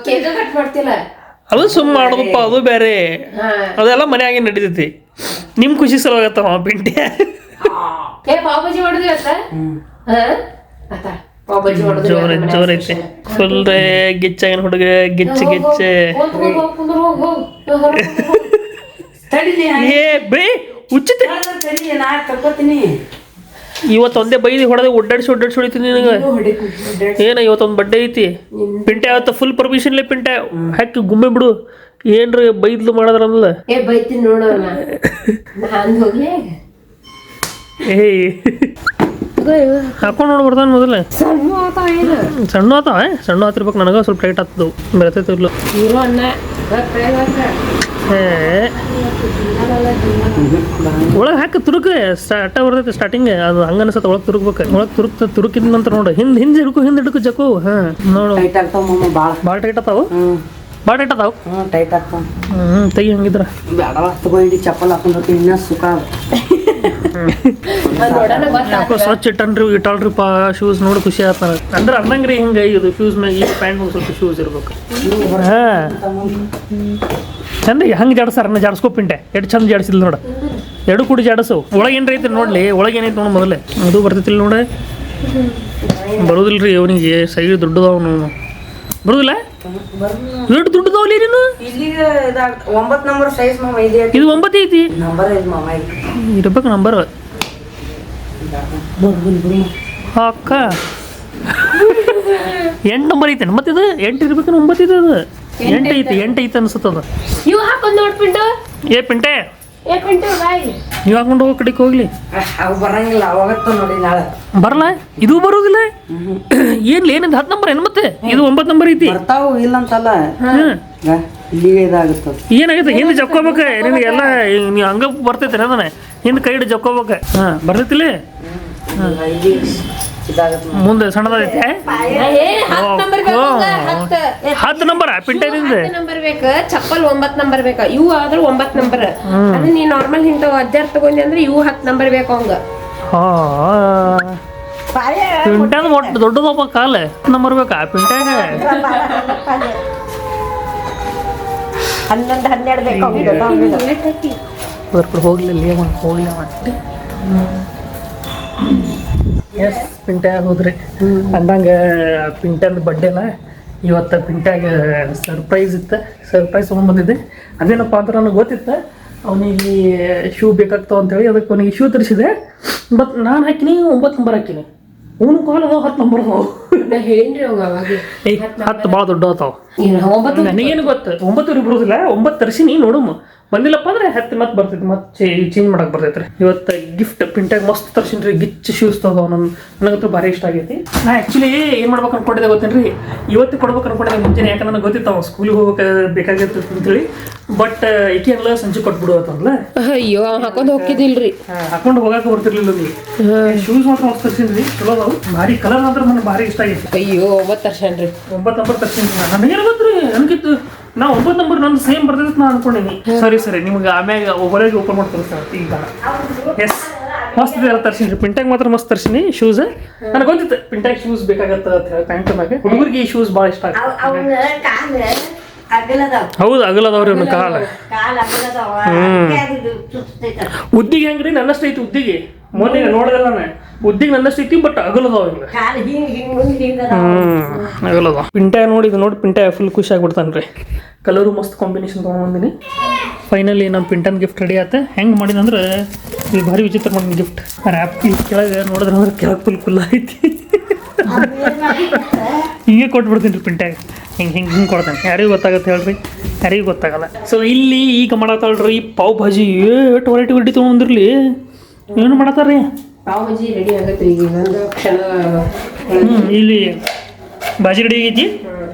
Speaker 2: ಕೇಕ ಕಟ್ ಮಾಡ್ತಿಲ್ಲ.
Speaker 1: ಅದು ಸುಮ್ಮ ಮಾಡೋದಪ್ಪ, ಅದು ಬೇರೆ. ಅದೆಲ್ಲ ಮನ್ಯಾಗೆ ನಡೀತೈತಿ. ನಿಮ್ಮ ಖುಷಿ ಸಲುವಾಗತ್ತವ ಪಿಂಟೆ.
Speaker 2: ಏ ಪಾವ್ ಭಾಜಿ ಮಾಡಿದ್ವಿ ಅತ್ತ. ಪಾವ್ ಭಾಜಿ ಮಾಡಿದ್ವಿ.
Speaker 1: ಜೋರೈತೆ ಫುಲ್ ಗಿಚ್ಚಾಗಿನ ಹುಡುಗ ಗಿಚ್ಚ ಗಿಚ್ಚ. ಏ ಬೇ ಉಚಿತ
Speaker 4: ನಾ ಕರ್ಕೋತೀನಿ.
Speaker 1: ಇವತ್ತು ಒಂದೇ ಬೈದಿ ಹೊಡೆದು ಒಡ್ಡಾಡಿಸಿ ಹೊಡಿತೀನಿ ನಿನಗೆ. ಏನ ಇವತ್ತೊಂದು ಬಡ್ಡೆ ಐತಿ ಪಿಂಟೆ. ಅವತ್ತು ಫುಲ್ ಪರ್ಮಿಷನ್ಲೇ ಪಿಂಟೆ ಹಾಕಿ ಗುಮ್ಮೆ ಬಿಡು. ಏನ್ರಿ ಬೈದ್ಲು ಮಾಡೋದ್ರಲ್ಲ.
Speaker 2: ಏ ಬೈತೀನಿ ನೋಡೋಣ. ನಾನು ಹೋಗ್ಲಿ
Speaker 1: ಏಯ್ ಹಾಕೊಂಡು ನೋಡ್ಬರ್ತಾನೆ ಮೊದಲೇ. ಸಣ್ಣ ಆತಾವ. ಸಣ್ಣ ಆತಿರ್ಬೇಕು. ನನಗೆ ಸ್ವಲ್ಪ ಟೈಟ್ ಆಗ್ತದವು. ಬೆಳತೈತಿರ್ಲು
Speaker 2: ಹೀರೋ ಅನ್ನ
Speaker 1: ಒಳಗೆ ಹಾಕಿ ತುರುಕ ಸ್ಟಾರ್ಟ ಬರ್ತೈತೆ ಸ್ಟಾರ್ಟಿಂಗ್. ಅದು ಹಂಗ ಅನ್ಸತ್ತೆ. ಒಳಗೆ ತುರುಕ್ಬೇಕು. ಒಳಗೆ ತುರುಕಿದ ನಂತರ ನೋಡು ಹಿಂದೆ ಹಿಡ್ಕು ಜಕ್ಕು. ಹಾಂ ನೋಡು
Speaker 4: ಟೈಟ್ ಆಗ್ತಾವ ಮಮ್ಮ
Speaker 1: ಭಾಳ ಟೈಟ್ ಆತಾವು. ಭಾಳ ಟೈಟ್ ಆತಾವು.
Speaker 4: ಟೈಟ್ ಆಗ್ತಾವ.
Speaker 1: ತೆಗಿ ಹಂಗಿದ್ರ
Speaker 4: ಬೇಡವಾ ತಗೊಂಡು ಚಪ್ಪಲ್ ಹಾಕೊಂಡ್ರಿ ಇನ್ನೂ ಸುಖ.
Speaker 1: ಯಾಕೋ ಸ್ವಚ್ಛ ಇಟ್ಟಲ್ರಿಪ್ಪ ಶೂಸ್ ನೋಡಿ ಖುಷಿ ಆತ. ಅಂದ್ರೆ ಅಂದಂಗ್ರಿ ಹಿಂಗೆ ಇದು ಶೂಸ್ ಮ್ಯಾಗ ಈ ಪ್ಯಾಂಟ್ ಸ್ವಲ್ಪ ಶೂಸ್ ಇರ್ಬೇಕು. ಹಾಂ ಚಂದ ಹಂಗೆ ಜಾಡ್ಸಾರ. ಜಾಡ್ಸ್ಕೊ ಪಿಂಟೆ ಎಷ್ಟು ಚಂದ ಜಾಡ್ಸಿಲ್ಲ ನೋಡ. ಎರಡು ಕೂಡಿ ಜಾಡಸು. ಒಳಗೆ ಏನ್ರ ಐತಿ ನೋಡ್ಲಿ. ಒಳಗೆ ಏನೈತಿ ನೋಡಿ ಮೊದಲೇ. ಅದು ಬರ್ತೈತಿಲ್ಲ ನೋಡ. ಬರೋದಿಲ್ರಿ ಅವನಿಗೆ. ಸೈಡ್ ದೊಡ್ಡದವನು ಬರೋದಿಲ್ಲ. ಎಷ್ಟು ದುಡ್ಡದವಲ್ಲಿ ನೀನು.
Speaker 4: ಇಲ್ಲಿಗೆ 9 ನಂಬರ್ ಸೈಜ್ ಮಾಮ ಇದೆ.
Speaker 1: ಇದು 9 ಐತಿ.
Speaker 4: ನಂಬರ್ ಐದು ಮಾಮ
Speaker 1: ಇರ್ಬೇಕು ನಂಬರ್. ಅಕ್ಕ 8 ನಂಬರ್ ಐತೆ. ಮತ್ತೆ ಇದು 8 ಇರ್ಬೇಕು. 9 ಇದೆ. ಅದು 8 ಐತೆ ಅನ್ಸುತ್ತದ.
Speaker 2: ಇವು ಹಾಕೊಂಡ್ ನೋಡ್ಬಿಟ್ಟು
Speaker 1: ಏ ಪಿಂಟೆ
Speaker 2: ಏ ಪಿಂಟು ಬಾಯ್
Speaker 1: ನೀವು ಹಾಕೊಂಡು ಹೋಗೋ ಕಡೆಗೆ ಹೋಗ್ಲಿ.
Speaker 4: ಅವು ಬರಂಗಿಲ್ಲ. ಅವಾಗತ್ತ ನೋಡಿ ನಾಳೆ
Speaker 1: ಬರಲ್ಲ. ಇದು ಬರೋದಿಲ್ಲ. ಏನ್ಲಿ ಏನಿದೆ 10 ನಂಬರ್ ಏನು ಮತ್ತೆ. ಇದು 9 ನಂಬರ್ ಐತಿ.
Speaker 4: ಬರ್ತಾವು ಇಲ್ಲ ಅಂತಲ್ಲ. ಇಲ್ಲಿಗೆ ಇದಾಗುತ್ತದೆ.
Speaker 1: ಏನಾಗೈತೆ ಹಿಂದೆ ಜಕ್ಕೋಬೇಕ ನಿನಗೆಲ್ಲ. ನೀವು ಹಂಗ ಬರ್ತೈತೆ ಅದನ್ನ ಹಿಂದೆ ಕೈ ಹಿಡಿದು ಜಕ್ಕೋಬೇಕ. ಹಾಂ ಬರ್ತೈತಿಲ್ಲ. ಮುಂದೆ ಸಣ್ಣದೈತೆ. 10 ನಂಬರ್ ಪಿಂಟೆನಿಂದ
Speaker 2: ನಂಬರ್ ಬೇಕ. ಚಪ್ಪಲ್ 9 ನಂಬರ್ ಬೇಕ. ಇವು ಆದ್ರೂ 9 ನಂಬರ್. ಅದು ನೀ ನಾರ್ಮಲ್ ಇಂಥವು 16 ತಗೊಂಡಿ ಅಂದ್ರೆ ಇವು 10 ನಂಬರ್ ಬೇಕು ಅವಂಗ.
Speaker 1: ಪಿಂಟ್ಯಾಗ ಒಟ್ಟು ದೊಡ್ಡದಪ್ಪ ಕಾಲ ನಂಬರ್ ಬೇಕಾ ಪಿಂಟ್ಯಾಗ.
Speaker 2: 11 12 ಬೇಕು.
Speaker 1: ಹೋಗ್ಲಿಲ್ಲ ಹೋಗ್ಲಿ ಮತ್ತೆ. ಎಸ್ ಪಿಂಟ್ಯಾಗ ಹೋದ್ರಿ. ಅಂದಂಗೆ ಪಿಂಟ್ಯಾಂದು ಬಡ್ಡೆ ಅಲ್ಲ ಇವತ್ತು. ಪಿಂಟ್ಯಾಗ ಸರ್ಪ್ರೈಸ್ ಇತ್ತು. ಸರ್ಪ್ರೈಸ್ ತೊಗೊಂಡ್ಬಂದಿದ್ದೆ. ಅದೇನಪ್ಪ ಅಂತ ನನಗೆ ಗೊತ್ತಿತ್ತು ಅವನಿಗೆ ಶೂ ಬೇಕಾಗ್ತಾವ ಅಂತೇಳಿ. ಅದಕ್ಕೆ ಅವನಿಗೆ ಶೂ ತರಿಸಿದೆ. ಬಟ್ ನಾನು ಹಾಕಿನಿ 9 ನಂಬರ್ ಹಾಕಿನಿ. ಅವನು ಕಾಲ ಅದಾವ 10 ನಂಬರ್ ಅದಾವ.
Speaker 2: ಹೇಳಿನ್ರಿ ಅವಾಗ ಅವಾಗ
Speaker 1: 10 ಭಾಳ ದೊಡ್ಡ ಅದಾವ.
Speaker 2: 9
Speaker 1: ನನಗೇನು ಗೊತ್ತು 9 ಬರೋದಿಲ್ಲ. 9 ತರಿಸಿನಿ ನೋಡಮ್ಮ. ಬಂದಿಲ್ಲಪ್ಪ ಅಂದ್ರೆ 10 ಮತ್ತೆ ಬರ್ತೈತಿ. ಮತ್ತೆ ಚೇಂಜ್ ಮಾಡಕ್ಕೆ ಬರ್ತೈತ್ರಿ. ಇವತ್ತು ಗಿಫ್ಟ್ ಪಿಂಟ್ಯಾಗ ಮಸ್ತ್ ತರ್ಸಿನಿ ರೀ. ಗಿಚ್ ಶೂಸ್ ತಗೋವ. ನನಗಂತೂ ಭಾರಿ ಇಷ್ಟ ಆಗೈತಿ. ನಾ ಆ್ಯಕ್ಚುಲಿ ಏನು ಮಾಡ್ಬೇಕು ಅನ್ಕೊಂಡಿದ್ದೆ ಗೊತ್ತೇನ್ರಿ. ಇವತ್ತು ಕೊಡ್ಬೇಕು ಅನ್ಕೊಂಡಿದ್ದೆ ಮುಂಚೆನೆ. ಯಾಕಂದ್ರೆ ನನಗೆ ಗೊತ್ತಿತ್ತು ಅವ ಸ್ಕೂಲಿಗೆ ಹೋಗ್ಬೇಕು ಬೇಕಾಗಿತ್ತು ಅಂತೇಳಿ. ಬಟ್ ಈಕೆ ಎಲ್ಲ ಸಂಜೆ ಕೊಟ್ಬಿಡು ಅಂತಂದ್ಲ.
Speaker 2: ಅಯ್ಯೋ ಹಾಕೊಂಡು ಹೋಗಿದ್ದಿಲ್ರಿ.
Speaker 1: ಹಾಕೊಂಡು ಹೋಗಕ್ಕೆ ಬರ್ತಿರ್ಲಿಲ್ಲ ನನಗೆ. ಶೂಸ್ ಮಾತ್ರ ಮಸ್ತ್ ತರ್ಸಿನ್ರಿ. ಚಲೋ ಅದಾವು. ಭಾರಿ ಕಲರ್ ಮಾತ್ರ ನನಗೆ ಭಾರಿ ಇಷ್ಟ ಆಗೈತಿ.
Speaker 2: ಅಯ್ಯೋ 9 ತರ್ಸನ್ರಿ.
Speaker 1: 9 ನಂಬರ್ ತರ್ಸಿನಿ. ನನಗೇನು ಗೊತ್ತ್ರಿ. ನನಗಿತ್ತು ನಾ 9 ನಂಬರ್ ನಂದು ಸೇಮ್ ಬರ್ತೈತೆ ನಾ ಅನ್ಕೊಂಡೀನಿ. ಸರಿ ನಿಮ್ಗೆ ಆಮ್ಯಾಗ ಒಬ್ಬರಿಗೆ ಓಪನ್ ಮಾಡಿ ತೋರಿಸ್ತಾರೆ ಈಗ. ಎಸ್ ಮಸ್ತ್ ಇದೆಲ್ಲ ತರ್ಸಿನಿ ರೀ. ಪಿಂಟ್ಯಾಗ ಮಾತ್ರ ಮಸ್ತ್ ತರ್ಸಿನಿ ಶೂಸ್. ನನಗೆ ಗೊತ್ತಿತ್ತು ಪಿಂಟ್ಯಾಗ ಶೂಸ್ ಬೇಕಾಗತ್ತ ಅಂತ ಹೇಳಿ. ಪ್ಯಾಂಟ್ ಮ್ಯಾಗ ಹುಡುಗರಿಗೆ ಈ ಶೂಸ್ ಭಾಳ ಇಷ್ಟ ಆಗ್ತದೆ. ಹೌದು ಅಗಲದವ್ರಿ ಅವ್ನ ಕಾಲ. ಉದ್ದಿಗೆ ಹೆಂಗ್ರಿ ನನ್ನಷ್ಟು ಐತಿ. ಉದ್ದಿಗೆ ಮೊನ್ನೆ ನೋಡೋದಲ್ಲ ನಾನು. ಉದ್ದಿಗೆ ನನ್ನಷ್ಟು ಐತಿ ಬಟ್ ಅಗಲದವ ಅಗಲದವ. ಪಿಂಟ್ಯಾ ನೋಡಿ ಪಿಂಟ್ಯಾ ಫುಲ್ ಖುಷಿ ಆಗ್ಬಿಡ್ತಾನ್ರಿ. ಕಲರು ಮಸ್ತ್ ಕಾಂಬಿನೇಷನ್ ತೊಗೊಂಡ್ಬಂದಿನಿ. ಫೈನಲಿ ನಮ್ಮ ಪಿಂಟನ್ ಗಿಫ್ಟ್ ರೆಡಿ ಆತ. ಹೆಂಗೆ ಮಾಡಿದಂದ್ರೆ ಇಲ್ಲಿ ಭಾರಿ ವಿಚಿತ್ರ ಮಾಡಿದ ಗಿಫ್ಟ್. ರ್ಯಾಪ್ ಕೆಳಗೆ ನೋಡಿದ್ರೆ ಕೆಳಗೆ ಫುಲ್ ಐತಿ. ಹಿಂಗೆ ಕೊಟ್ಬಿಡ್ತೀನಿ ರೀ ಪಿಂಟ್ಯಾಗ. ಹಿಂಗೆ ಕೊಡ್ತಾನೆ. ಯಾರಿಗೂ ಗೊತ್ತಾಗತ್ತೆ ಹೇಳ್ರಿ. ಯಾರಿಗೂ ಗೊತ್ತಾಗಲ್ಲ. ಸೊ ಇಲ್ಲಿ ಈಗ ಮಾಡತ್ತಾಳ್ರಿ ಈ ಪಾವ್ ಭಾಜಿ. ಎಷ್ಟು ವೆರೈಟಿ ತೊಗೊಂಡಿರ್ಲಿ. ಏನು ಮಾಡತ್ತಾರ್ರಿ
Speaker 2: ಪಾವ್ ಭಾಜಿ ರೆಡಿ ಆಗತ್ರಿ. ಈಗ ಒಂದು ಕ್ಷಣ
Speaker 1: ಇಲ್ಲಿ ಭಾಜಿ ರೆಡಿ ಆಗೈತಿ.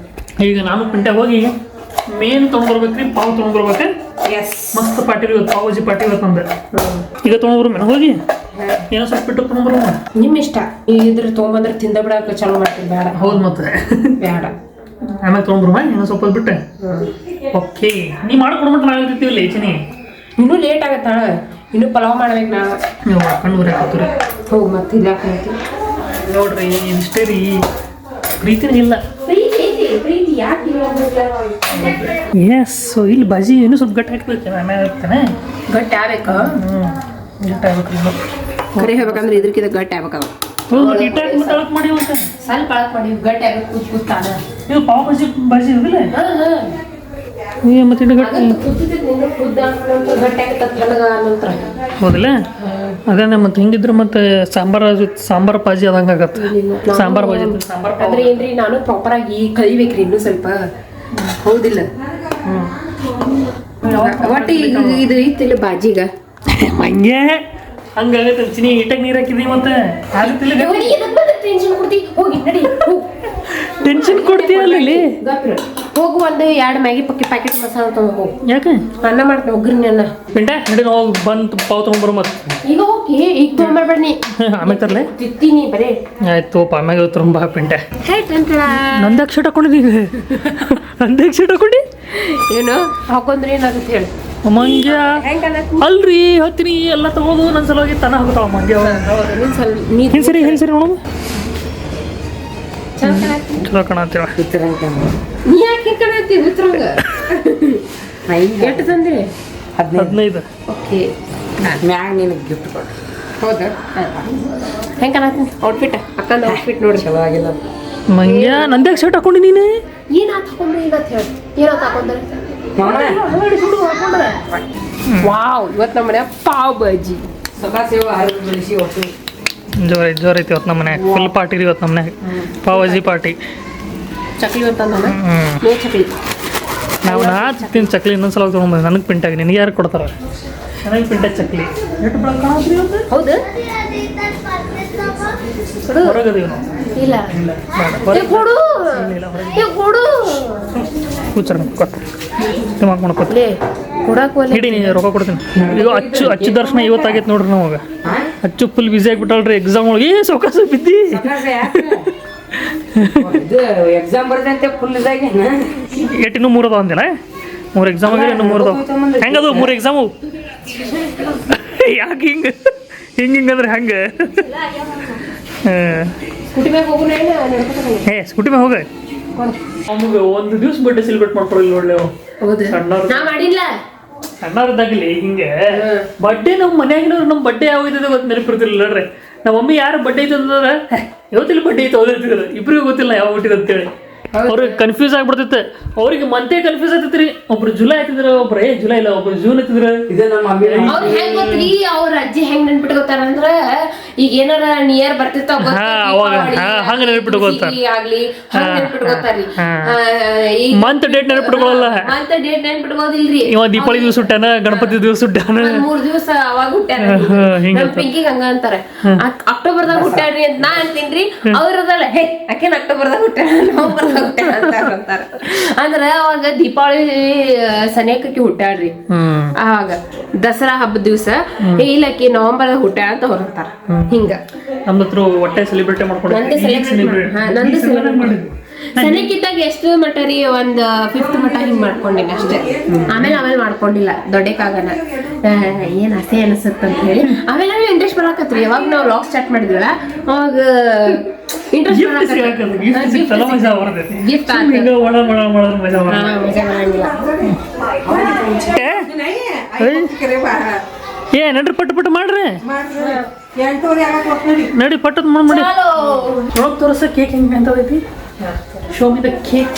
Speaker 1: ಈಗ ನಾನು ಪಿಂಟ್ಯಾಗ ಹೋಗಿ ಮೇನ್ ತೊಗೊಂಡ್ಬರ್ಬೇಕ್ರಿ. ಪಾವ್ ತೊಗೊಂಡ್ಬರ್ಬೇಕು. ಮಸ್ತ್ ಪಾರ್ಟಿ ಇವತ್ತು. ಪಾವ್ ಭಾಜಿ ಪಾರ್ಟಿ ಇವತ್ತು ಅಂದ್ರೆ ಈಗ ತೊಗೊಂಡ್ಬರ್ಮೇನೆ ಹೋಗಿ. ಏನೋ ಸ್ವಲ್ಪ ಬಿಟ್ಟು ತೊಗೊಂಡ್ಬರ.
Speaker 2: ನಿಮ್ಮ ಇಷ್ಟ. ಇದ್ರ ತೊಗೊಂಬಂದ್ರೆ ತಿಂದ ಬಿಡಕ್ಕೆ ಚಾಲು ಮಾಡ್ತೀನಿ. ಬೇಡ.
Speaker 1: ಹೌದು ಮತ್ತೆ
Speaker 2: ಬೇಡ.
Speaker 1: ಆಮೇಲೆ ತೊಗೊಂಡ್ಬರ್ಮ ಏನೋ ಸ್ವಲ್ಪ ಬಿಟ್ಟೆ. ಓಕೆ ನೀ ಮಾಡ್ಕೊಡ್ಬಿಟ್ಟು ನಾವು ಇರ್ತೀವಿಲ್ಲ ಚಿನಿ.
Speaker 2: ಇನ್ನೂ ಲೇಟ್ ಆಗತ್ತಾಳ. ಇನ್ನೂ ಪಲಾವ್ ಮಾಡ್ಬೇಕು. ನಾವು
Speaker 1: ಕಣ್ಣೂರೇ ಹಾಕೋತೀರಿ.
Speaker 2: ಹೋಗಿ ಮತ್ತೆ ಇಲ್ಲ
Speaker 1: ನೋಡ್ರಿ ಇಷ್ಟೇ ರೀ ಪ್ರೀತಿನೇ ಇಲ್ಲ.
Speaker 2: ಪ್ರೀತಿ ಯಾಕೆ
Speaker 1: ಎಸ್ ಇಲ್ಲಿ ಬಾಜಿ ಇನ್ನೂ ಸ್ವಲ್ಪ ಗಟ್ಟಿ ಹಾಕ್ಬೇಕು ಆಮೇಲೆ ಹಾಕ್ತಾನೆ.
Speaker 2: ಗಟ್ಟಿ ಆಗ್ಬೇಕು.
Speaker 1: ಗಟ್ಟಿ ಆಗ್ಬೇಕು.
Speaker 2: ಕರೆ ಹೇಳ್ಬೇಕಂದ್ರೆ ಇದ್ರಕ್ಕಿಂತ ಗಟ್ಟಿ ಆಗ್ಬೇಕವ.
Speaker 1: ಹೌದು ಇಟ್ಟಾಕಿ ತಳಕ್ ಮಾಡಿ ಹೋಗ್ತಾನೆ.
Speaker 2: ಸ್ವಲ್ಪ ಅಳಕ್ ಮಾಡಿ ಗಟ್ಟಿ ಆಗ್ಬೇಕು. ಕೂತಾನ
Speaker 1: ಇದು ಪಾವ್ ಬಾಜಿ ಇರೋದಿಲ್ಲ ಮತ್ತೆ ಇದು ಗಟ್ಟಿ ಹೌದಿಲ್ಲ. ಅದೇ ಮತ್ತೆ ಹಿಂಗಿದ್ರೆ ಮತ್ತೆ ಸಾಂಬಾರ್ ಬಾಜಿ ಆದಂಗೆ ಆಗತ್ತೆ. ಸಾಂಬಾರ್ ಬಾಜಿ
Speaker 2: ಅಂದ್ರೆ ಏನ್ರಿ ನಾನು ಪ್ರಾಪರ್ ಆಗಿ ಕಲಿಬೇಕ್ರಿ ಇನ್ನೂ ಸ್ವಲ್ಪ. ಹೌದಿಲ್ಲ ಒಟ್ಟು ಇದು ಇತ್ತಿಲ್ಲ ಬಾಜಿಗ
Speaker 1: ಹಂಗೆ ಹಂಗಾಗತ್ತೆ. ಚಿನಿ ಇಟ್ಟಾಗ ನೀರು ಹಾಕಿದ್ವಿ ಮತ್ತೆ ಆಗುತ್ತಿಲ್ಲ.
Speaker 2: ಟೆನ್ಷನ್ ಕೊಡ್ತಿ ಹೋಗಿ ನಡಿ
Speaker 1: ಟೆನ್ಷನ್ ಕೊಡ್ತೀಯಲ್ಲ ಇಲ್ಲಿ.
Speaker 2: ಹೋಗು ಒಂದು 2 ಮ್ಯಾಗಿ ಪ್ಯಾಕೆಟ್ ಮಸಾಲ ತಗೊಂಡು ಹೋಗು.
Speaker 1: ಯಾಕೆ
Speaker 2: ಅನ್ನ ಮಾಡ್ತೀನಿ ಒಗ್ಗರಣೆ ಅನ್ನ.
Speaker 1: ಪಿಂಟೆ ನಡಿ ನಾವು ಬಂದು ಪಾವ್ ತೊಗೊಂಡ್ಬರು ಮತ್ತೆ.
Speaker 2: ಈಗ ಹೋಗಿ ಈಗ ತೊಗೊಂಬರ್ಬೇಡಿ.
Speaker 1: ಆಮೇಲೆ ತರಲೆ
Speaker 2: ತಿತ್ತೀನಿ ಬರೇ.
Speaker 1: ಆಯ್ತು ಆಮ್ಯಾಗ ತುಂಬ ಪಿಂಟೆ.
Speaker 2: ಹೇಳ್ತಂತ
Speaker 1: ನಂದಕ್ಕೆ ಶರ್ಟ್ ಹಾಕೊಂಡಿದ್ದೀ ನಂದಕ್ಕೆ ಶರ್ಟ್ ಹಾಕೊಂಡಿ
Speaker 2: ಏನು ಹಾಕೊಂಡ್ರಿ ಏನಾಗುತ್ತೆ ಹೇಳಿ.
Speaker 1: ಮಂಗ್ಯ ಅಲ್ರಿ ಹೇಳ್ತೀನಿ ಎಲ್ಲ ತಗೋದು ನನ್ನ ಸಲುವಾಗಿ ತನ ಹೋಗ್ತಾವ ಮಂಗ್ಯ. ಹಿಂಗೆ ಸರಿ ನೋಡೋದು ಚಲೋ ಕಾಣತ್ತೀವ.
Speaker 2: ನೀ ಯಾಕೆ ಕಣತಿ ಉತ್ತರಂಗ ಎಷ್ಟು ತಂದ್ರಿ?
Speaker 1: 15.
Speaker 2: ಓಕೆ
Speaker 4: ಮ್ಯಾಗ ನಿನಗೆ ಗಿಫ್ಟ್ ಕೊಡು.
Speaker 2: ಹೌದಾ ಹೆಂಗೆ ಕಾಣತ್ತೀನಿ ಔಟ್ಫಿಟ್? ಅಕ್ಕಂದು ಔಟ್ಫಿಟ್ ನೋಡ್ರಿ
Speaker 4: ಚಲೋ ಆಗಿಲ್ಲ
Speaker 1: ಮಂಗ್ಯ ನಂದ್ಯಾಕೆ ಶರ್ಟ್ ಹಾಕೊಂಡಿ ನೀನು?
Speaker 2: ಏನಾತ್ ಹಾಕೊಂಡ್ರಿ ಏನಾತ್ ಹೇಳಿ ಏನಾತ್ ಹಾಕೊಂಡ್ರಿ? ವಾವ್ ಇವತ್ತು ನಮ್ಮ ಮನೆ ಪಾವ್ ಬಾಜಿ
Speaker 4: ಸಕಾಸೇವ ಹರಿದು ಬೆಳೆಸಿ ಒಟ್ಟು
Speaker 1: ಜೋರ್ ಐತಿ ಇವತ್ತು ನಮ್ಮ ಮನ್ಯಾಗ. ಫುಲ್ ಪಾರ್ಟಿ ರೀ ಇವತ್ತು ನಮ್ಮ ಮನ್ಯಾಗ. ಪಾವಜಿ ಪಾರ್ಟಿ.
Speaker 2: ಚಕ್ಲಿ ಅಂತಂದ ನೋ ಚಕ್ಲಿ
Speaker 1: ನಾ ತಿಂತೀನಿ ಚಕ್ಲಿ ಇನ್ನೊಂದ್ಸಲ ತೊಗೊಂಡ್ಬಂದು ನನಗೆ ಪಿಂಟಾಗಿ ನಿನಗೆ ಯಾರು ಕೊಡ್ತಾರೆ? ನನಗೆ ಪಿಂಟ ಚಕ್ಲಿ
Speaker 2: ಹೌದು
Speaker 1: ಹೊರಗದೀವಿ ನಾವು.
Speaker 2: ಇಲ್ಲ ಕೊಡು ಕೊಡು
Speaker 1: ಕೂಚರ್ ಕೊಟ್ಟು ಮಾಡ್ಕೊತ
Speaker 2: ಕೊಡಾಕ
Speaker 1: ಹಿಡಿ ನೀ ರೊಕ್ಕ ಕೊಡ್ತೀನಿ. ಈಗ ಅಚ್ಚು ದರ್ಶನ ಇವತ್ತಾಗೈತೆ ನೋಡ್ರಿ ನಮಗೆ. ಅಚ್ಚು ಫುಲ್ ಬಿಸಿ ಆಗಿಬಿಟ್ಟಲ್ರಿ ಎಕ್ಸಾಮ್ ಒಳಗೆ. ಸೌಕಾಸ ಬಿದ್ದಿ
Speaker 4: ಎಕ್ಸಾಮ್ ಬರ್ದಂತೆ ಫುಲ್ ಇದಾಗಿ
Speaker 1: ಇನ್ನೂ 3 ಅದಾವ ಅಂದಿಲ್ಲ. 3 ಎಕ್ಸಾಮ್ ಆಗಿದೆ, ಇನ್ನೂ 3 ಅದಾವ. ಹೆಂಗದು 3 ಎಕ್ಸಾಮು? ಯಾಕೆ ಹಿಂಗಂದ್ರೆ ಹೆಂಗೆ? ಸ್ಕೂಟಿ ಮ್ಯಾಗ ಹೋಗ. ನಮಗೆ ಒಂದು ದಿವ್ಸ ಬರ್ಡೇ ಸೆಲೆಬ್ರೇಟ್ ಮಾಡ್ಕೊಡಿಲ್ಲ ನೋಡ್ಲಿ. ಸಣ್ಣವ್ರದಾಗಲಿ ಹಿಂಗೆ ಬರ್ಡೇ ನಮ್ಮ ಮನ್ಯಾಗಿನವ್ರು ನಮ್ಮ ಬರ್ಡೇ ಯಾವ್ದು ಗೊತ್ತು ನೆನಪಿರ್ತಿರ್ಲಿಲ್ಲ ನೋಡ್ರಿ. ನಮ್ಮ ಮಮ್ಮಿ ಯಾರು ಬರ್ಡೇ ಐತೆ ಅಂತಂದ್ರೆ ಯಾವತ್ತಿಲ್ಲ ಬರ್ಡೇ ಐತೆ ಓದಿರ್ತಿದ್ರು. ಇಬ್ರಿಗೂ ಗೊತ್ತಿಲ್ಲ ಯಾವ ಹುಟ್ಟಿದ ಅಂತೇಳಿ. ಅವ್ರಿಗೆ ಕನ್ಫ್ಯೂಸ್ ಆಗ್ಬಿಡ್ತೈತೆ. ಅವ್ರಿಗೆ ಮಂತೆ ಕನ್ಫ್ಯೂಸ್ ಆಗ್ತೈತ್ರಿ. ಒಬ್ರು ಜುಲೈ ಆಯ್ತಿದ್ರ, ಒಬ್ರು ಜುಲೈ ಇಲ್ಲ, ಒಬ್ರು ಜೂನ್ ಆಯ್ತಿದ್ರ.
Speaker 4: ಇದೇ ನಮ್ಮ
Speaker 2: ಅವ್ರ ಹೆಂಗ್ ಗೊತ್ತ್ರಿ ಅವ್ರ ಅಜ್ಜಿ ಹೆಂಗ್ ನೆನ್ಪಿಟ್ಕೋತಾರ ಅಂದ್ರ ಈಗ ಏನಾರ ನಿಯರ್ ಬರ್ತಿರ್ತಾವ
Speaker 1: ಹಂಗ ನೆನಪಿಟ್ಕೋತಾರ.
Speaker 2: ಆಗ್ಲಿ ಹಂಗ ನೆನ್ಪಿಟ್ಕೋತಾರ್ರಿ.
Speaker 1: ಮಂತ್ ಡೇಟ್ ನೆನಪಿಟ್ಕೊಳ್ಳಲ್ಲ.
Speaker 2: ಮಂತ್ ಡೇಟ್ ನೆನ್ಪಿಟ್ಕೋದಿಲ್ರಿ.
Speaker 1: ಇವ ದೀಪಾವಳಿ ದಿವಸ ಹುಟ್ಟಾನ, ಗಣಪತಿ ದಿವಸ ಹುಟ್ಟಾನ,
Speaker 2: 3 ದಿವಸ ಅವಾಗ ಹುಟ್ಟ್ಯಾರ. ನಮ್ ಪಿಂಕಿಗ್ ಹಂಗ ಅಂತಾರ ಅಕ್ಟೋಬರ್ದಾಗ ಹುಟ್ಟ್ಯಾಡ್ರಿ ಅಂತ ನಾ ಅಂತೀನ್ರಿ. ಅವ್ರದಲ್ಲ ಹೇ ಆಕೆನ್ ಅಕ್ಟೋಬರ್ದಾಗ ಹುಟ್ಟ್ಯಾರ ನವಂಬರ್ದಾಗ ಹುಟ್ಟ್ಯಾರ ಅಂತಾರ. ಅಂದ್ರ ಅವಾಗ ದೀಪಾವಳಿ ಸನೇಕಕ್ಕೆ ಹುಟ್ಟ್ಯಾಡ್ರಿ. ಆವಾಗ ದಸರಾ ಹಬ್ಬದ ದಿವಸ ಇಲ್ಲಕ್ಕಿ ನವಂಬರ್ದಾಗ ಹುಟ್ಟ್ಯಾಳ ಅಂತ ಹೊರತಾರ. ಹಿಂಗ
Speaker 1: ನಮ್ದು ಹತ್ರ ಒಟ್ಟೆ ಸೆಲೆಬ್ರೇಟ್ ಮಾಡ್ಕೊಂಡು
Speaker 2: ನಂದು ಸಣ್ಣಕ್ಕಿದ್ದಾಗ ಎಷ್ಟು ಮಟ ರೀ ಒಂದ್ 5th ಮಟ ಹಿಂಗ್ ಮಾಡ್ಕೊಂಡಿನಿ ಅಷ್ಟೇ. ಆಮೇಲೆ ಮಾಡ್ಕೊಂಡಿಲ್ಲ. ದೊಡ್ಡಕ್ಕಾಗನ ಏನ್ ಆಸೆ ಅನಿಸುತ್ತ ಅಂತ ಹೇಳಿ ಆಮೇಲೆ ಇಂಟ್ರೆಸ್ಟ್ ಬರಾಕತ್ರಿ. ಯಾವಾಗ ನಾವು ಲಾಗ್ ಸ್ಟಾರ್ಟ್ ಮಾಡಿದ್ವಲ್ಲ ಅವಾಗ ಇಂಟ್ರೆಸ್ಟ್ ಗಿಫ್ಟ್
Speaker 1: ನಡ್ರಿ ಪಟ್ಟು ಮಾಡ್ರಿ ನಡಿ ಪಟ್ಟದ್ ಮಾಡಿ ನೋಡಕ್ ತೋರ್ಸ ಕೇಕ್ ಹೆಂಗೆ ಅಂತದೈತಿ. Show me the cake.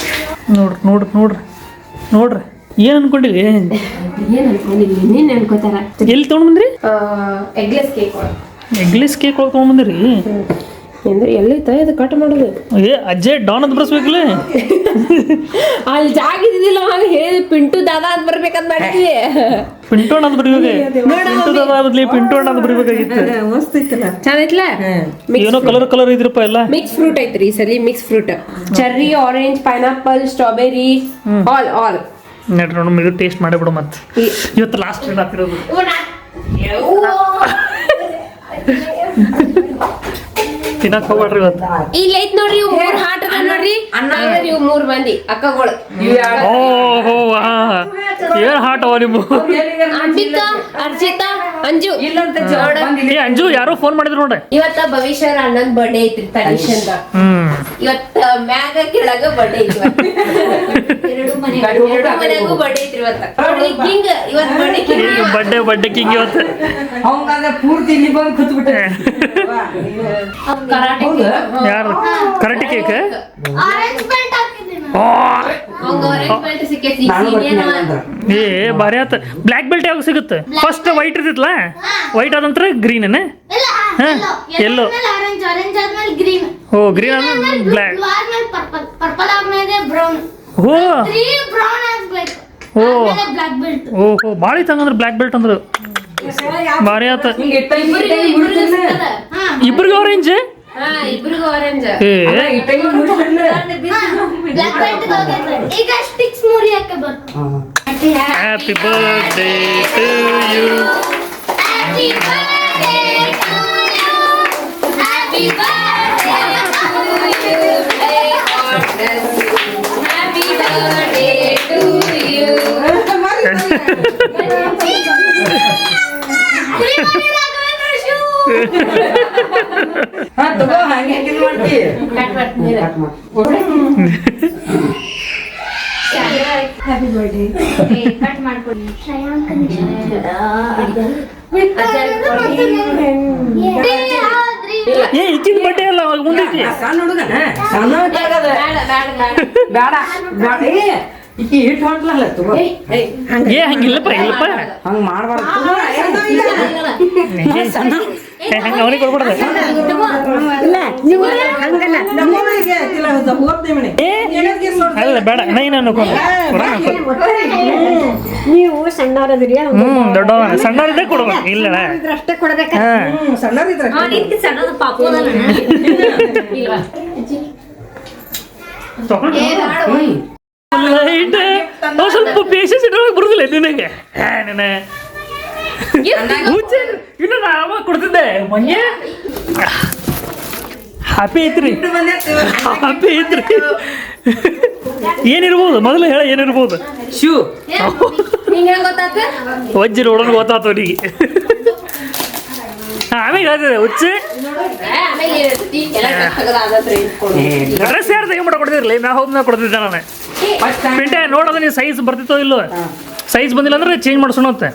Speaker 1: ನೋಡ್ರಿ ಏನ್ ಅನ್ಕೊಂಡಿರಿ?
Speaker 2: ಏನ್ ಅನ್ಕೊಂಡಿದ್ವಿ ನೀನ್ ಅನ್ಕೋತಾರ.
Speaker 1: ಎಲ್ಲಿ ತಗೊಂಡ್ ಬಂದ್ರಿ?
Speaker 2: ಎಗ್ಲೆಸ್ ಕೇಕ್
Speaker 1: ಒಳಗೆ ತಗೊಂಡ್ ಬಂದಿರಿ.
Speaker 2: ಅಂದ್ರೆ ಎಲ್ಲೈತ ಇದು ಕಟ್ ಮಾಡೋದು?
Speaker 1: ಅಜ್ಜೆ ಡಾನ್ ಅಂತ ಬರ್ಸ್ಬೇಕಲ್ಲ.
Speaker 2: ಅಲ್ಲಿ ಜಾಗ ಇದ್ದಿಲ್ಲ ಅವಾಗ ಹೇಳಿ ಪಿಂಟು ದಾದಾ ಅಂತ ಬರ್ಬೇಕಂತ ಮಾಡಿದ್ವಿ.
Speaker 1: ಪಿಂಟು ಅಣ್ಣ ಅಂತ ಬರೀಬೇಕು. ಪಿಂಟು ದಾದಾ ಬದ್ಲಿ ಪಿಂಟು ಅಣ್ಣ ಅಂತ ಬರೀಬೇಕಾಗಿತ್ತು.
Speaker 4: ಮಸ್ತ್ ಐತಲ್ಲ,
Speaker 2: ಚೆನ್ನಾಗಿತ್ಲ.
Speaker 1: ಏನೋ ಕಲರ್ ಇದ್ರಪ್ಪ ಎಲ್ಲ.
Speaker 2: ಮಿಕ್ಸ್ ಫ್ರೂಟ್ ಐತ್ರಿ ಈ ಸಲ. Mix fruit cherry, orange, pineapple, strawberry all
Speaker 1: ನಡ್ರಿ ನೋಡು. ಇದು ಟೇಸ್ಟ್ ಮಾಡಿಬಿಡು ಮತ್ತೆ. ಇವತ್ತು ಲಾಸ್ಟ್ ಹಾಕಿರೋದು. ತಿನ್ನಕ್ ಹೋಗ್ಬೇಡ್ರಿ ಇವತ್ತು.
Speaker 2: ಇಲ್ಲ ಐತ್ ನೋಡ್ರಿ ಇವ್ 3 ಹಾಟ್ ಅದ ನೋಡ್ರಿ. ಇವ್ 3 ಮಂದಿ ಅಕ್ಕಗಳು.
Speaker 1: ಓಹೋ ಏನ್ ಹಾಟ್ ಅವ ನಿಮ್ಮ?
Speaker 2: ಅಂಬಿಕಾ, ಅರ್ಜಿತಾ, ಅಂಜು
Speaker 4: ಇಲ್ಲಂತ
Speaker 2: ನೋಡ.
Speaker 1: ಏ ಅಂಜು ಯಾರೋ ಫೋನ್ ಮಾಡಿದ್ರು ನೋಡ.
Speaker 2: ಇವತ್ತ ಭವಿಷ್ಯ ಅಣ್ಣನ್ ಬರ್ಡೇ ಐತ್ರಿ ತನಿಷಂದ. ಇವತ್ತ ಮ್ಯಾಗ ಕೆಳಗ ಬರ್ಡೇ ಐತಿ. ಎರಡು ಮನೆಗೂ ಬರ್ಡೇ ಐತ್ರಿ ಇವತ್ತ. ಕಿಂಗ್ ಇವತ್ ಬರ್ಡೇ ಕಿಂಗ್.
Speaker 1: ಬಡ್ಡೆ ಕಿಂಗ್ ಇವತ್ತು.
Speaker 4: ಅವಂಗಾದ್ರೆ ಪೂರ್ತಿ ಇಲ್ಲಿ ಬಂದು ಕೂತ್ಬಿಟ್ಟೆ.
Speaker 2: ಕರಾಟೆ
Speaker 1: ಯಾರು ಕರಾಟೆ ಕೇಕ್?
Speaker 5: ಆರೆಂಜ್ ಬೆಲ್ಟ್ ಹಾಕಿದ್ದೀನಿ
Speaker 2: ಅವಂಗ ಆರೆಂಜ್ ಬೆಲ್ಟ್ ಸಿಕ್ಕೈತಿ.
Speaker 4: ನಾನು ಬರ್ತೀನಿ ಅಂದ್ರೆ
Speaker 1: ಏ ಬಾರಿ ಆತ. ಬ್ಲ್ಯಾಕ್ ಬೆಲ್ಟ್ ಯಾವಾಗ ಸಿಗುತ್ತೆ? ಫಸ್ಟ್ ವೈಟ್ ಇರ್ತಿತ್ಲ, ವೈಟ್ ಆದಂತರ ಗ್ರೀನ್
Speaker 5: ಇಲ್ಲ
Speaker 1: ಎಲ್ಲೋ
Speaker 5: ಆರೆಂಜ್ ಆರೆಂಜ್ ಆದ್ಮೇಲೆ ಗ್ರೀನ್
Speaker 1: ಓ ಗ್ರೀನ್ ಆದ್ಮೇಲೆ ಬ್ಲ್ಯಾಕ್
Speaker 5: ಬ್ಲೂ ಆದ್ಮೇಲೆ ಪರ್ಪಲ್ ಪರ್ಪಲ್ ಆದ್ಮೇಲೆ ಬ್ರೌನ್
Speaker 1: ಓ
Speaker 5: 3 ಬ್ರೌನ್ ಆಗ್ಬೇಕು
Speaker 1: ಓ
Speaker 5: ಆಮೇಲೆ ಬ್ಲಾಕ್ ಬೆಲ್ಟ್
Speaker 1: ಓಹೋ ಭಾಳ ಐತೆ ಹಂಗಂದ್ರೆ ಬ್ಲ್ಯಾಕ್ ಬೆಲ್ಟ್ ಅಂದ್ರೆ ಭಾರಿ ಆತ.
Speaker 4: ಹಿಂಗೆ ಇಟ್ಟಂಗಿ
Speaker 2: ಇಬ್ರಿಗೂ ಸಿಕ್ಕದ.
Speaker 1: ಇಬ್ರಿಗೆ ಆರೆಂಜ್
Speaker 2: ಹಾ ಇಬ್ರಿಗೂ ಆರೆಂಜ್.
Speaker 1: ಏ
Speaker 4: ಇಟ್ಟಂಗಿ ಮುಟ್ಬಿಟ್ರೆ
Speaker 5: ಬ್ಲಾಕ್ ಬೆಲ್ಟ್ ಈಗ ಸ್ಟಿಕ್ಸ್ ಮುರಿ ಹಾಕಿ ಬರ್ತು
Speaker 1: happy birthday to you.
Speaker 5: Happy birthday to you happy birthday to you
Speaker 2: happy birthday to you.
Speaker 4: ಹಾ ತಗೋ ಹಂಗೆ ಇದು ಮಾಡ್ತಿ
Speaker 2: ಕಟ್ ಮಾಡ್ತೀನಿ.
Speaker 5: ಹ್ಯಾಪಿ ಬರ್ತ್ಡೇ ಕಟ್ ಮಾಡ್ಕೊಳ್ಳಿ ಶ್ರೇಯಾಂಕ
Speaker 1: ಏ ಇಕ್ಕಿನ ಬಡ್ಡೆ ಅಲ್ಲ ಅವಾಗ ಮುಂದೈತಿ.
Speaker 4: ಸಣ್ಣ ಹುಡುಗನ ಸಣ್ಣ ಹುಡುಗದ. ಬೇಡ ಬೇಡ ಏ ಈಕಿ ಹಿಟ್ಟು ಹೊಂಟ್ಲಲ್ಲ ತಗೋ.
Speaker 1: ಏ ಹಂಗಿಲ್ಲಪ್ಪ ಇಲ್ಲಪ್ಪ
Speaker 4: ಹಂಗ ಮಾಡ್ಬಾರ್ದು
Speaker 1: ಹಂಗ ಅವನಿಗೆ ಕೊಡ್ಬಿಡದ. ಅಲ್ಲ ಬೇಡ ನೈನ್ ಅನ್ಕೊಂಡು
Speaker 6: ನೀವು ಸಣ್ಣವರದ್ರಿ
Speaker 1: ದೊಡ್ಡವ ಸಣ್ಣವ್ರದ್ದೇ ಕೊಡ್ಬೇಕು. ಇಲ್ಲ
Speaker 6: ಅಷ್ಟೇ ಕೊಡ್ಬೇಕ ಸಣ್ಣದ ಪಾಪು
Speaker 2: ಇಲ್ವಾ?
Speaker 1: ಲೈಟ್ ಸ್ವಲ್ಪ ಪೇಷನ್ಸ್ ಇಟ್ಕೊಳಕ್ ಬರುದಿಲ್ಲ ನಿನಗೆ. ಇನ್ನು ನಾವ ಕೊಡ್ತಿದ್ದೆ ಮೊನ್ನೆ. ಹ್ಯಾಪಿ ಐತ್ರಿ ಹ್ಯಾಪಿ ಐತ್ರಿ. ಏನಿರ್ಬೋದು ಮೊದಲು ಹೇಳ ಏನಿರ್ಬೋದು?
Speaker 4: ಶೂ
Speaker 2: ಹಿಂಗ ಗೊತ್ತಾತ?
Speaker 1: ವಜ್ಜಿ ನೋಡೋಣ ಗೊತ್ತಾತ ಅವನಿಗೆ. ಆಮೇಲೆ ಹೇಳ್ತಿದ್ದೆ ಹುಚ್ಚಿ
Speaker 2: ಆಮೇಲೆ ಏನೈತಿ ಎಲ್ಲ ಕಟ್ಟಗದಾದ್ರಿ ಇಟ್ಕೊಂಡು.
Speaker 1: ಡ್ರೆಸ್ ಯಾರು ತೆಗೆಂಬಿಡ ಕೊಡ್ತಿರ್ಲಿ, ನಾ ಹೋದ್ನ ಕೊಡ್ತಿದ್ದೆ ನಾನು. ಪಿಂಟೆ ನೋಡೋದು ನೀನು ಸೈಜ್ ಬರ್ತಿತ್ತೋ ಇಲ್ಲೋ. ಸೈಜ್ ಬಂದಿಲ್ಲ ಅಂದ್ರೆ ಚೇಂಜ್ ಮಾಡಿಸೋಣಂತೆ.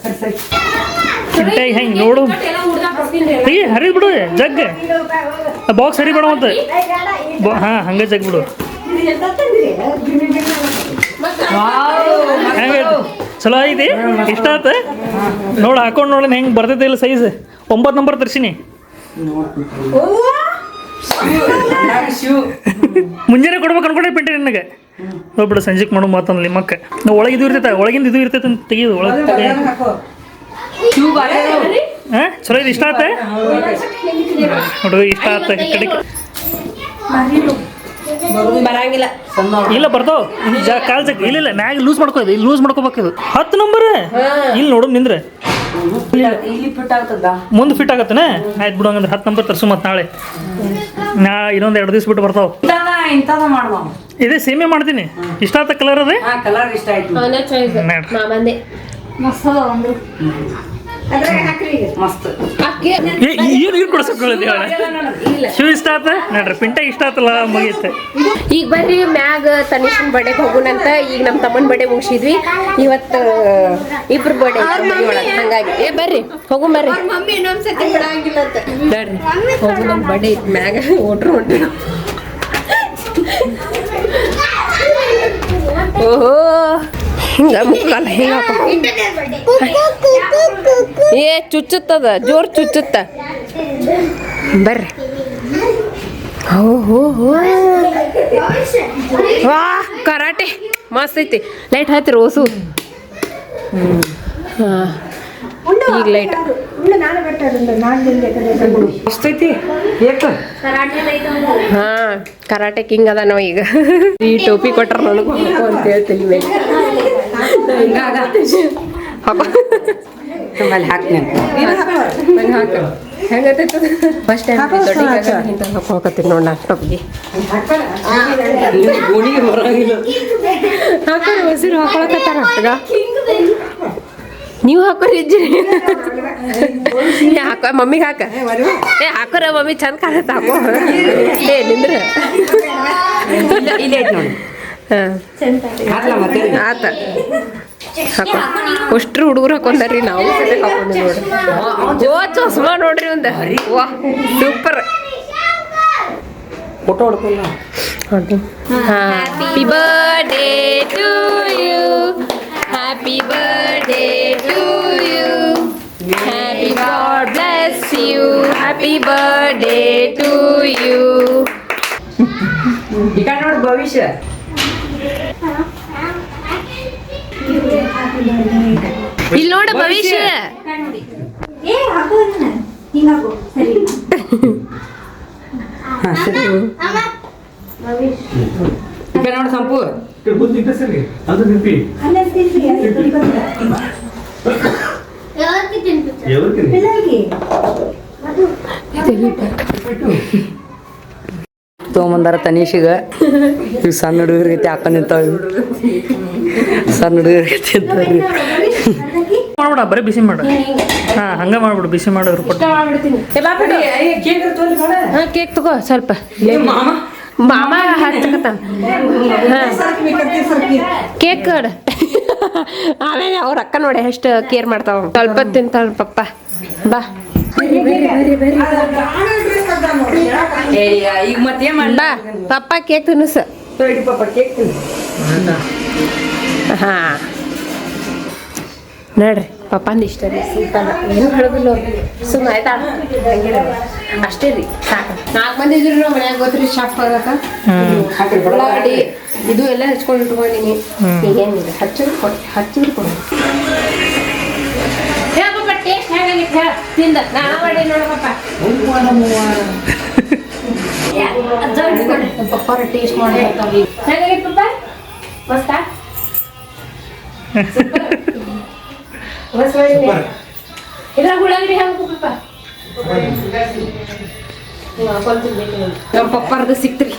Speaker 1: ಪಿಂಟೆ ಹೆಂಗೆ ನೋಡು
Speaker 2: ಎಲ್ಲ ಹುಡ್ದಾಕ್ ಕೊಡ್ತೀನಿ.
Speaker 1: ತೆಗಿ ಹರಿದ್ ಬಿಡು ಜಗ್ ಬಾಕ್ಸ್ ಹರಿ ಬಿಡು ಅಂತ. ಹಾ ಹಂಗೆ ಜಗ್ ಬಿಡು. ಹೆಂಗೈತಿ ಚಲೋ ಐತಿ ಇಷ್ಟ ಆತ ನೋಡು ಹಾಕೊಂಡು ನೋಡಿ ಹೆಂಗೆ ಬರ್ತೈತೆ ಇಲ್ಲ ಸೈಜ್. 9 ನಂಬರ್ ತರ್ಸಿನಿ.
Speaker 4: ಶೂ
Speaker 1: ಮುಂಜಾನೆ ಕೊಡ್ಬೇಕು ಅನ್ಕೊಂಡೆ ಪಿಂಟೆ ನಿನಗೆ. ಹೋಗ್ಬಿಡು ಸಂಜೆಗೆ ಮಾಡು ಮಾತಂದ್ಲಿ ಮಕ್ಕ. ನಾವು ಒಳಗೆ ಇದು ಇರ್ತೈತೆ, ಒಳಗಿಂದ ಇದು ಇರ್ತೈತೆ ಅಂತ ತೆಗಿಯೋದು ಒಳಗೆ.
Speaker 4: ಶೂ ಬಾಳೆ
Speaker 1: ಹಾಂ ಚಲೋ ಇದು ಇಷ್ಟ ಆತ ನೋಡು ಇಷ್ಟ ಆತ ಕಡೆ
Speaker 2: ಬರಂಗಿಲ್ಲ.
Speaker 1: ಇಲ್ಲ ಬರ್ತಾವ ಕಾಲ್ ಜಗ್ ಇಲ್ಲ ಮ್ಯಾಗ ಲೂಸ್ ಮಾಡ್ಕೋದು. ಇಲ್ಲಿ ಲೂಸ್ ಮಾಡ್ಕೋಬೇಕು. ಇದು 10 ನಂಬರ್ ಇಲ್ಲಿ ನೋಡು ನಿಂದ್ರೆ
Speaker 4: ಇಲ್ಲಿ ಫಿಟ್ ಆಗ್ತದ.
Speaker 1: ಮುಂದೆ ಫಿಟ್ ಆಗತ್ತನ. ಆಯ್ತು ಬಿಡು ಹಂಗಂದ್ರೆ 10 ನಂಬರ್ ತರ್ಸು. ಮತ್ತು ನಾಳೆ ಇನ್ನೊಂದು 2 ದಿವ್ಸ ಬಿಟ್ಟು ಬರ್ತಾವ.
Speaker 4: ಇಂಥದ ಮಾಡುವ
Speaker 1: ಇದೇ ಸೇಮೆ ಮಾಡ್ತೀನಿ. ಇಷ್ಟ ಆತ ಕಲರ್ ಅದೇ
Speaker 4: ಹಾ ಕಲರ್ ಇಷ್ಟ ಆಯ್ತು.
Speaker 2: ಅವನ ಚಾಯ್ಸ್ ಮಾಮಂದೆ
Speaker 6: ಮಸ್ತ್ ಅದ ಒಂದು ಅದ್ರಾಗ ಹಾಕ್ರಿ ಈಗ
Speaker 4: ಮಸ್ತ್
Speaker 2: ಅಕ್ಕಿ
Speaker 1: ಏನು ಕೊಡ್ಸಕ್ಕೊಳ್ಳಿ ಶೂ ಇಷ್ಟ ಆತ ನೋಡ್ರಿ. ಪಿಂಟೆ ಇಷ್ಟ ಆತಲ್ಲ ಮುಗಿಯುತ್ತೆ.
Speaker 2: ಈಗ ಬರ್ರಿ ಮ್ಯಾಗ ತನಿಷನ್ ಬರ್ಡೇಗೆ ಹೋಗುಣಂತ. ಈಗ ನಮ್ಮ ತಮ್ಮನ ಬರ್ಡೇ ಮುಗಿಸಿದ್ವಿ. ಇವತ್ತು ಇಬ್ರು ಬರ್ಡೇ ಹಂಗಾಗಿ ಏ ಬರ್ರಿ ಹೋಗು ಬರ್ರಿ. ಮಮ್ಮಿ ಇನ್ನೊಂದ್ಸತಿ ಬಿಡಂಗಿಲ್ಲ ಅಂತ ಬರ್ರಿ ಹೋಗು. ನಮ್ಮ ಬರ್ಡೇ ಐತಿ ಮ್ಯಾಗ ಹೊಟ್ರು ಓಹೋ ಹಿಂಗ ಮುಕ್ಕಲ್ಲ ಹಿಂಗ ಏ ಚುಚ್ಚುತ್ತದ ಜೋರ್ ಚುಚ್ಚುತ್ತ. ಬರ್ರಿ ಓಹೋ ವಾ ಕರಾಟೆ ಮಸ್ತ್ ಐತಿ. ಲೈಟ್ ಹತ್ತಿರ ಓಸು. ಹಾಂ ಈಗ ಲೈಟ್
Speaker 4: ಮಸ್ತ್ ಐತಿ. ಏಕ
Speaker 2: ಹಾಂ ಕರಾಟೆ ಕಿಂಗ್ ಅದ ನಾವು ಈಗ. ಈ ಟೋಪಿ ಕೊಟ್ರ ನನಗೂ ಹಾಕೋ ಅಂತ ಹೇಳ್ತೀನಿ ಮೇಲೆ ಹಾಕೋ
Speaker 4: ಆಮೇಲೆ ಹಾಕ್ತೀನಿ
Speaker 2: ನಂಗೆ ಹಾಕ ಹೆಂಗೈತೆ ಫಸ್ಟ್ ಟೈಮ್ ದೊಡ್ಡ ಇಂಥ ಹಾಕೋಕತ್ತೀನಿ ನೋಡಿ ನಾ ಟೊಪ್ಪಿಗೆ.
Speaker 4: ಗೋಣಿಗೆ ಬರಂಗಿಲ್ಲ.
Speaker 2: ಹಾಕೋರಿ ಹಸಿರು ಹಾಕೊಳಕತ್ತಾರ ನೀವು ಹಾಕೋರಿ ಇಜ್ಜಿ ಹಾಕ ಮಮ್ಮಿಗೆ ಹಾಕ ಏ ಹಾಕೋರ ಮಮ್ಮಿ ಚಂದ ಕಾಣತ್ತ ಹಾಕೋ ಏ ನಿಂದ್ರ
Speaker 4: ಇಲ್ಲೇ ಐತಿ ನೋಡಿ ಹಾಕ್ಲಾ ಮತ್ತೆ
Speaker 2: ಆತ ಹಾಕೋ ಅಷ್ಟ್ರು ಹುಡುಗರು ಹಾಕೊಂಡಾರಿ ನಾವು ಹಾಕೊಂಡಿ ನೋಡ್ರಿ ಓ ಚಸ್ಮಾ ನೋಡ್ರಿ ಒಂದ ವಾ ಸೂಪರ್
Speaker 4: ಫೋಟೋ ಹೊಡ್ಕೊಳ್ಳ
Speaker 2: happy birthday to you happy birthday to you happy god bless you happy birthday to you
Speaker 4: ಈಗ ನೋಡಿ ಭವಿಷ್ಯ
Speaker 2: ಇಲ್ಲಿ ನೋಡ ಭವಿಷ್ಯ
Speaker 6: ಏ ಹಾಕೋ ಹಿಂಗ ಹಾಕೋ ಸರಿ
Speaker 4: ಈಗ ನೋಡಿ ಸಂಪು
Speaker 3: ಅದು ನಿಂಪಿ
Speaker 5: ಯಾವತ್ತಿ ತಿನ್ಬಿಟ್ಟು
Speaker 3: ಎವರ್ಕಿರಿ
Speaker 6: ಎಲ್ಲರಿಗೆ
Speaker 4: ತೊಗೊಂಬಂದಾರ ತನೀಶಿಗ ಇವ್ ಸಣ್ಣ ಹುಡುಗರಿಗೆ ಹಾಕೊಂಡ್ ನಿಂತಾವ ಸಣ್ಣ ಹುಡುಗರಿಗೆ ಅಂತಾರ್ರಿ
Speaker 1: ಮಾಡ್ಬಿಡ ಬರೀ ಬಿಸಿ ಮಾಡು ಹಾ ಹಂಗ ಮಾಡ್ಬಿಡು ಬಿಸಿ ಮಾಡೋರು ಕೊಟ್ಟು
Speaker 2: ಕೇಕ್ ತಗೋ ಸ್ವಲ್ಪ ಮಾಮ ಹಚ್ಚಕತ್ತಾನ ಕೇಕ್ ಕೊಡ ಆಮೇಲೆ ಅವ್ರ ಅಕ್ಕ ನೋಡಿ ಎಷ್ಟು ಕೇರ್ ಮಾಡ್ತಾವ ಸ್ವಲ್ಪ ತಿಂತಾಳ ಪಪ್ಪ ಬಾ
Speaker 4: ಈಗ ಮತ್ತೇನ್
Speaker 2: ಬಾ ಪಪ್ಪ ಕೇಕ್ ತಿನ್ನಿಸ
Speaker 4: ಮಾಡಿ ಪಾಪ ಕೇಕ್
Speaker 2: ಹಾ ನೋಡ್ರಿ ಪಪ್ಪಂದು ಇಷ್ಟ ರೀ ಸಿಂಪಲ್ ಏನು ಹೇಳೋದಿಲ್ಲ ಅವ್ರಿಗೆ ಸುಮ್ಮನೆ ಆಯ್ತಾ ಅಷ್ಟೇ ರೀ ಸಾಕು 4 ಮಂದಿ ಇದ್ರಿ ನಾವು ಮನ್ಯಾಗ ಗೊತ್ತ್ರಿ ಶಾಪ್ ಆಗಕ್ಕ ಉಳ್ಳಾಗಡ್ಡಿ ಇದು ಎಲ್ಲ ಹಚ್ಕೊಂಡು ಇಟ್ಕೊಂಡಿನಿ ಈಗೇನಿದೆ ಹಚ್ಚಿದ್ರು ಕೊಡಿ ಹೇ ಪಪ್ಪ ಟೇಸ್ಟ್ ಹೇಗಾಗಿತ್ತು ಹೇಳ ತಿಂದ ನಾನು ಮಾಡಿ ನೋಡ ಪಪ್ಪ ಪಪ್ಪ ಟೇಸ್ಟ್ ಮಾಡಿ ಹೇಗಾಗಿತ್ತು ಪಪ್ಪ ಮಸ್ತಾ ಇದ್ರಾಗ ಉಳ್ಳಾಗಡ್ಡಿ ಹಾಕಪ್ಪ ನಮ್ಮ ಪಪ್ಪಾರ್ದು ಸಿಕ್ತ್ರಿ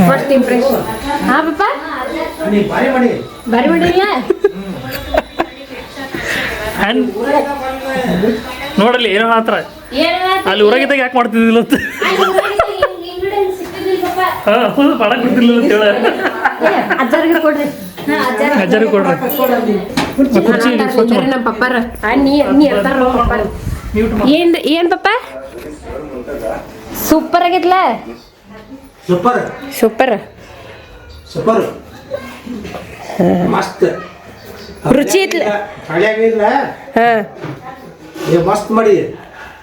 Speaker 2: ಫಸ್ಟ್ ಇಂಪ್ರೆಷನ್ ಹಾ ಪಪ್ಪ
Speaker 3: ನೀ ಬಾರಿ ಮಾಡಿ
Speaker 2: ಬಾರಿ ಮಾಡಿಲ್ಲ
Speaker 1: ನೋಡಲಿ ಏನೋ ಮಾತ್ರ ಅಲ್ಲಿ ಊರಾಗಿದ್ದಾಗ ಯಾಕೆ ಮಾಡ್ತಿದ್ದಿಲ್ಲ ಅಂತ ಹಾ ಹೌದು ಮಾಡಕ್ ಬಿಡ್ತಿರ್ಲಿಲ್ಲ ಅಂತ ಹೇಳ
Speaker 2: ಅಜ್ಜಾರಿಗೆ ಕೊಡ್ರಿ
Speaker 1: ಅಜ್ಜಾರು ಕೊಡ್ರಿ ಕುರ್ಚಿ ಸ್ವಚ್ಛ ಮಾಡು.
Speaker 2: ನಮ್ಮ ಪಪ್ಪಾರ ನೀ ಅಂತಾರ ಪಪ್ಪ ಏನ್ ಪಪ್ಪ ಸೂಪರ್ ಆಗೈತ್ಲ
Speaker 3: ಸೂಪರ್
Speaker 2: ಸೂಪರ್
Speaker 3: ಸೂಪರ್ ಮಸ್ತ್
Speaker 2: ರುಚಿ ಐತ್ಲ
Speaker 3: ಹಳ್ಯಾಗಿಲ್ಲ
Speaker 2: ಹಾ
Speaker 3: ಮಸ್ತ್ ಮಾಡಿ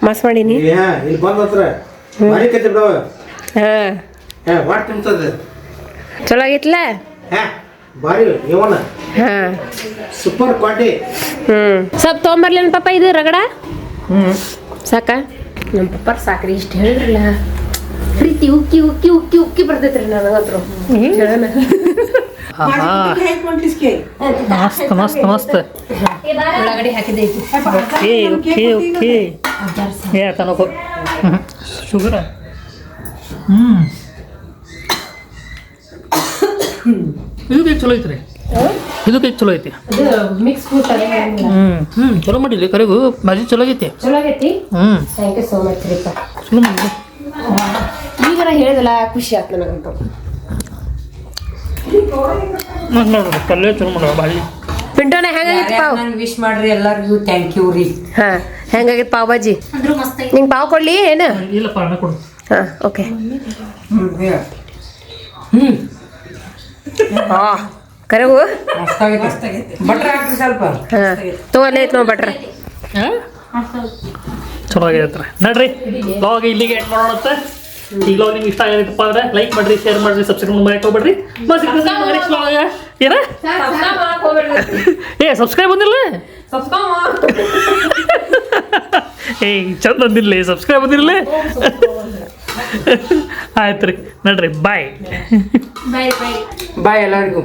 Speaker 2: ಮಸ್ತ್ ಮಾಡೀನಿ
Speaker 3: ಇಲ್ಲಿ ಬಂದ ಹತ್ರ ಬಾರಿ ಕತ್ತಿ ಬಿಡವ
Speaker 2: ಹಾ
Speaker 3: ವಾಟ್ ತಿಂತದ
Speaker 2: ಚಲೋ ಆಗೈತ್ಲ
Speaker 3: ಬಾರಿ ಇವನ
Speaker 2: ಹಾ
Speaker 3: ಸೂಪರ್ ಕ್ವಾಲಿಟಿ
Speaker 2: ಸ್ವಲ್ಪ ತೊಗೊಂಬರ್ಲೇನು ಪಪ್ಪ ಇದು ರಗಡ ಸಾಕ ನಮ್ಮ ಪಪ್ಪಾರ ಸಾಕ್ರಿ ಇಷ್ಟು ಹೇಳಿದ್ರಲ್ಲ ಪ್ರೀತಿ ಉಕ್ಕಿ ಉಕ್ಕಿ ಉಕ್ಕಿ ಉಕ್ಕಿ ಬರ್ತೈತ್ರಿ ನನಗತ್ರ ಹೇಳೋಣ
Speaker 1: ಮಸ್ತ್ ಮಸ್ತ್ ಮಸ್ತ್
Speaker 2: ಉಳ್ಳಾಗಡ್ಡಿ ಹಾಕಿದೈತಿ
Speaker 1: ಓಕೆ ಓಕೆ ಓಕೆ ಏ ತನಕ ಶುಗರ ಇದು ಕೇಕ್ ಚಲೋ ಐತ್ರಿ ಇದು ಕೇಕ್ ಚಲೋ ಐತಿ
Speaker 2: ಅದು ಮಿಕ್ಸ್ ಫ್ರೂಟ್
Speaker 1: ಚಲೋ ಮಾಡಿದ್ರಿ ಕರೆಗೂ ಭಾಜಿ ಚಲೋ ಆಗೈತಿ
Speaker 2: ಚಲೋ ಆಗೈತಿ ಥ್ಯಾಂಕ್ ಯು ಸೋ ಮಚ್ ರೀಪ
Speaker 1: ಚಲೋ ಮಾಡಿದ್ರಿ
Speaker 2: ಈಗ ನಾ ಹೇಳಿದಲ್ಲ ಖುಷಿ ಆಯ್ತು ನನಗಂತ
Speaker 1: ನೋಡ್ರಿ ಕಲ್ಲೇ ಚಲೋ ಮಾಡುವ ಭಾಜಿ
Speaker 2: ಪಿಂಟೋನ ಹೆಂಗಾಗಿತ್ತು ಪಾವ್
Speaker 4: ವಿಶ್ ಮಾಡ್ರಿ ಎಲ್ಲರಿಗೂ ಥ್ಯಾಂಕ್ ಯು ರೀ
Speaker 2: ಹಾ ಹೆಂಗಾಗಿತ್ತು ಪಾವ್ ಬಾಜಿ
Speaker 6: ಅಂದ್ರೂ ಮಸ್ತ್ ಐತಿ
Speaker 2: ನಿಂಗೆ ಪಾವ್ ಕೊಡ್ಲಿ ಏನು
Speaker 1: ಇಲ್ಲಪ್ಪ ಅಣ್ಣ ಕೊಡು
Speaker 2: ಹಾ ಓಕೆ ಹಾ ಕರೆವು
Speaker 4: ಬಟ್ರ್ ಹಾಕ್ರಿ ಸ್ವಲ್ಪ
Speaker 2: ಹಾ ತಗೋಲ್ಲೇ ಐತ್ ನೋಡಿ ಬಟ್ರ
Speaker 1: ಚಲೋ ಆಗೈತ್ರಿ ನಡ್ರಿ ಬ್ಲಾಗ್ ಇಲ್ಲಿಗೆ ಎಂಡ್ ಮಾಡೋಣಂತೆ ಈ ಬ್ಲಾಗ್ ನಿಮ್ಗೆ ಇಷ್ಟ ಆಗೈತಪ್ಪ ಅಂದ್ರೆ ಲೈಕ್ ಮಾಡ್ರಿ ಶೇರ್ ಮಾಡ್ರಿ ಸಬ್ಸ್ಕ್ರೈಬ್ ಮಾಡಕ್ಕೆ ಹೋಗ್ಬೇಡ್ರಿ ನೆಕ್ಸ್ಟ್ ಬ್ಲಾಗ್ ಏನ ಏ ಸಬ್ಸ್ಕ್ರೈಬ್ ಬಂದಿಲ್ಲ ಏ ಚಂದ ಬಂದಿಲ್ಲ ಸಬ್ಸ್ಕ್ರೈಬ್ ಬಂದಿರಲ್ಲ ಆಯ್ತು ರೀ ನಡ್ರಿ ಬಾಯ್
Speaker 2: ಬಾಯ್ ಬಾಯ್
Speaker 4: ಬಾಯ್ ಎಲ್ಲರಿಗೂ